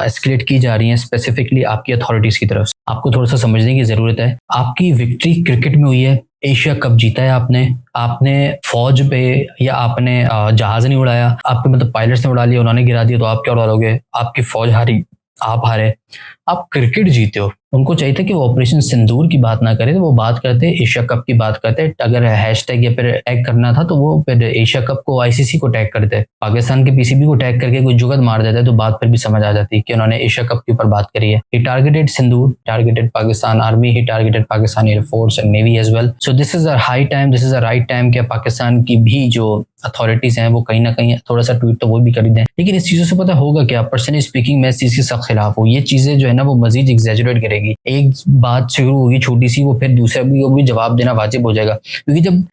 एस्केलेट की जा रही हैं स्पेसिफिकली आपकी अथॉरिटीज़ की तरफ से। आपको थोड़ा सा समझने की ज़रूरत है। आपकी विक्ट्री क्रिकेट में हुई है, एशिया कप जीता है आपने फौज पे, या आपने जहाज़ नहीं उड़ाया, आपके मतलब पायलट्स ने उड़ा लिया, उन्होंने गिरा दिया, तो आप क्या उड़ा लोगे? आपकी फौज हारी, आप हारे, आप क्रिकेट जीते हो। उनको चाहिए था कि वो ऑपरेशन सिंदूर की बात ना करे, तो वो बात करते एशिया कप की बात करते। अगर हैशटैग या फिर टैग करना था तो वो फिर एशिया कप को आईसीसी को टैग करते, पाकिस्तान के पीसीबी को टैग करके कोई जुगत मार देता है, तो बात फिर भी समझ आ जाती कि उन्होंने एशिया कप के ऊपर बात करी है। He targeted Sindoor, targeted Pakistan army, he targeted Pakistan air force and navy as well. So this is a high time, this is a right time कि पाकिस्तान की भी जो अथॉरिटीज हैं वो कहीं ना कहीं थोड़ा सा ट्वीट तो वो भी कर दें। लेकिन इस चीज़ों से पता होगा क्या, पर्सनली स्पीकिंग मैं इस चीज़ के सख्त खिलाफ हूँ। ये चीज़ें जो है ना वो मजीद एग्जैजुरेट करेगी। एक बात शुरू होगी छोटी सी, वो फिर दूसरे को भी जवाब देना वाजिब हो जाएगा। क्योंकि जब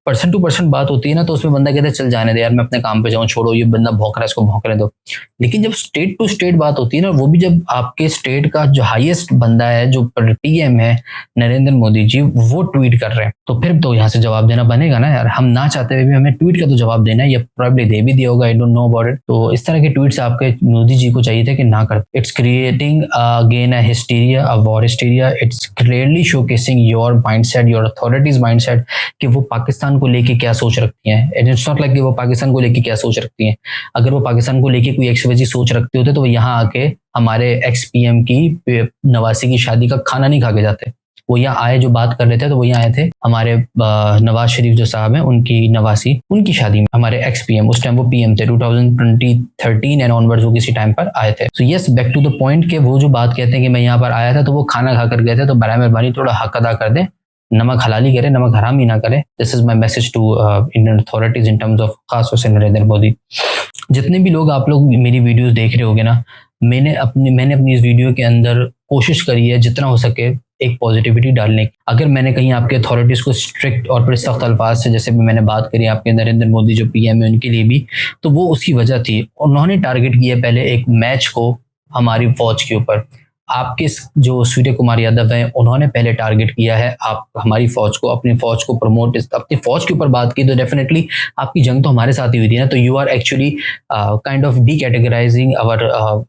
पर्सन टू पर्सन बात होती है ना, तो उसमें बंदा कहता है चल जाने दे यार, मैं अपने काम पे जाऊँ, छोड़ो ये बंदा भौंक रहा है, इसको भौंकने दो। लेकिन जब स्टेट टू स्टेट बात होती है ना, वो भी जब आपके स्टेट का जो हाईएस्ट बंदा है, जो पीएम है नरेंद्र मोदी जी, वो ट्वीट कर रहे हैं, तो फिर तो यहाँ से जवाब देना बनेगा ना यार। हम ना चाहते हुए भी हमें ट्वीट का तो जवाब देना है, ये प्रोबेबली दे भी दिया होगा, I don't know about it. तो इस तरह के ट्वीट्स आपके मोदी जी को चाहिए थे कि ना कर। It's creating again a hysteria, a war hysteria. It's clearly showcasing your mindset, your authorities mindset, कि वो पाकिस्तान को लेके क्या सोच रखती हैं। इट्स नॉट लाइक कि वो पाकिस्तान को लेके क्या सोच रखती हैं। अगर वो पाकिस्तान को लेके कोई एक्सवाइज़ेड सोच रखते होते तो वो यहाँ आके हमारे एक्स पीएम की नवासी की शादी का खाना नहीं खा के जाते। वो यहाँ आए, जो बात कर रहे थे तो वो यहाँ आए थे हमारे नवाज शरीफ जो साहब हैं उनकी नवासी, उनकी शादी में, हमारे एक्स पीएम, उस टाइम वो पीएम थे 2013 एंड ऑनवर्ड्स वो किसी टाइम पर आए थे। So yes, back to the point के वो जो बात कहते हैं कि मैं यहाँ पर आया था तो वो खाना खा कर गए थे, तो बराए मेहरबानी थोड़ा हक अदा कर दें, नमक हलाली करे, नमक हराम ही ना करे। This is my message to Indian authorities in terms of खासतौर से नरेंद्र मोदी। जितने भी लोग आप लोग मेरी वीडियोस देख रहे होगे ना, मैंने अपनी इस वीडियो के अंदर कोशिश करी है जितना हो सके एक पॉजिटिविटी डालने की। अगर मैंने कहीं आपके अथॉरिटीज को स्ट्रिक्ट और फिर सख्त अल्फाज से, जैसे भी मैंने बात करी आपके नरेंद्र मोदी जो पीएम है उनके लिए भी, तो वो उसकी वजह थी, उन्होंने टारगेट किया पहले एक मैच को हमारी फौज के ऊपर। आपके जो सूर्य कुमार यादव हैं उन्होंने पहले टारगेट किया है आप हमारी फौज को, अपनी फौज को प्रमोट, अपनी फौज के ऊपर बात की, तो डेफिनेटली आपकी जंग तो हमारे साथ ही हुई थी ना, तो you are actually kind of decategorizing our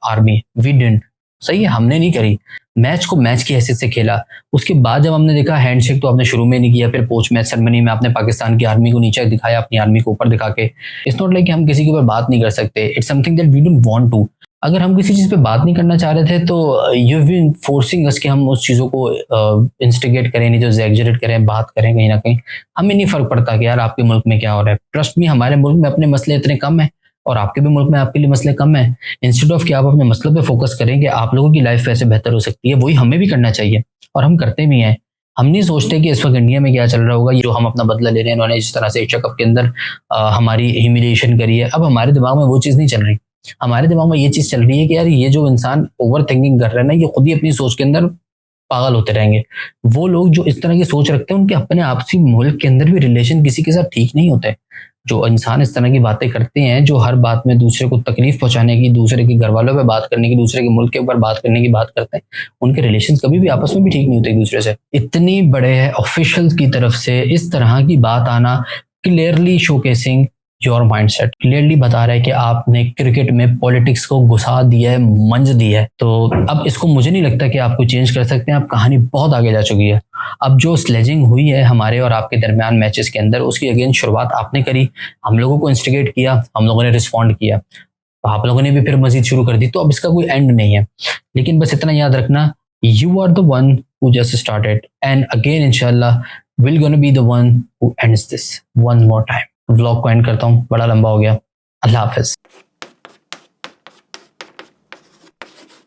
army. We didn't, सही है, हमने नहीं करी, मैच को मैच की हैसियत से खेला। उसके बाद जब हमने देखा हैंडशेक तो आपने शुरू में नहीं किया, फिर पोस्ट मैच सेरेमनी में आपने पाकिस्तान की आर्मी को नीचे दिखाया, अपनी आर्मी को ऊपर दिखा के। इट्स नॉट लाइक कि हम किसी के ऊपर बात नहीं कर सकते, it's something that we don't want to. अगर हम किसी चीज़ पे बात नहीं करना चाह रहे थे तो यू हैव बीन फोर्सिंग अस कि हम उस चीज़ों को इंस्टिगेट करें, नहीं तो एग्जैजरेट करें, बात करें कहीं ना कहीं। हमें नहीं फर्क पड़ता कि यार आपके मुल्क में क्या हो रहा है। ट्रस्ट मी, हमारे मुल्क में अपने मसले इतने कम हैं और आपके भी मुल्क में आपके लिए मसले कम हैं। इंस्टेड ऑफ कि आप अपने मसलों पे फोकस करें कि आप लोगों की लाइफ कैसे बेहतर हो सकती है, वही हमें भी करना चाहिए और हम करते भी हैं। हम नहीं सोचते कि इस वक्त इंडिया में क्या चल रहा होगा, ये जो हम अपना बदला ले रहे हैं, उन्होंने जिस तरह से एशिया कप के अंदर हमारी ह्यूमिलिएशन करी है, अब हमारे दिमाग में वो चीज़ नहीं चल रही। हमारे दिमाग में ये चीज़ चल रही है कि यार ये जो इंसान ओवर थिंकिंग कर रहे हैं ना, ये खुद ही अपनी सोच के अंदर पागल होते रहेंगे। वो लोग जो इस तरह की सोच रखते हैं उनके अपने आपसी मुल्क के अंदर भी रिलेशन किसी के साथ ठीक नहीं होते। जो इंसान इस तरह की बातें करते हैं, जो हर बात में दूसरे को तकलीफ पहुंचाने की, दूसरे के घर वालों पे बात करने की, दूसरे के मुल्क के ऊपर बात करने की बात करते हैं, उनके रिलेशन कभी भी आपस में भी ठीक नहीं होते एक दूसरे से। इतनी बड़े ऑफिशियल्स की तरफ से इस तरह की बात आना clearly showcasing your mindset, clearly बता रहा है कि आपने क्रिकेट में पॉलिटिक्स को घुसा दिया है, मंज दिया है। तो अब इसको मुझे नहीं लगता कि आपको चेंज कर सकते हैं, अब कहानी बहुत आगे जा चुकी है। अब जो स्लेजिंग हुई है हमारे और आपके दरमियान मैचेस के अंदर, उसकी अगेन शुरुआत आपने करी, हम लोगों को इंस्टिगेट किया, हम लोगों ने रिस्पॉन्ड किया, आप लोगों ने भी फिर मजीद शुरू कर दी। तो अब इसका कोई एंड नहीं है, लेकिन बस इतना याद रखना, you are the one who just started and again इंशाल्लाह will gonna be the one who ends this one more time. Vlog को एंड करता हूँ, बड़ा लंबा हो गया। अल्लाह हाफिज।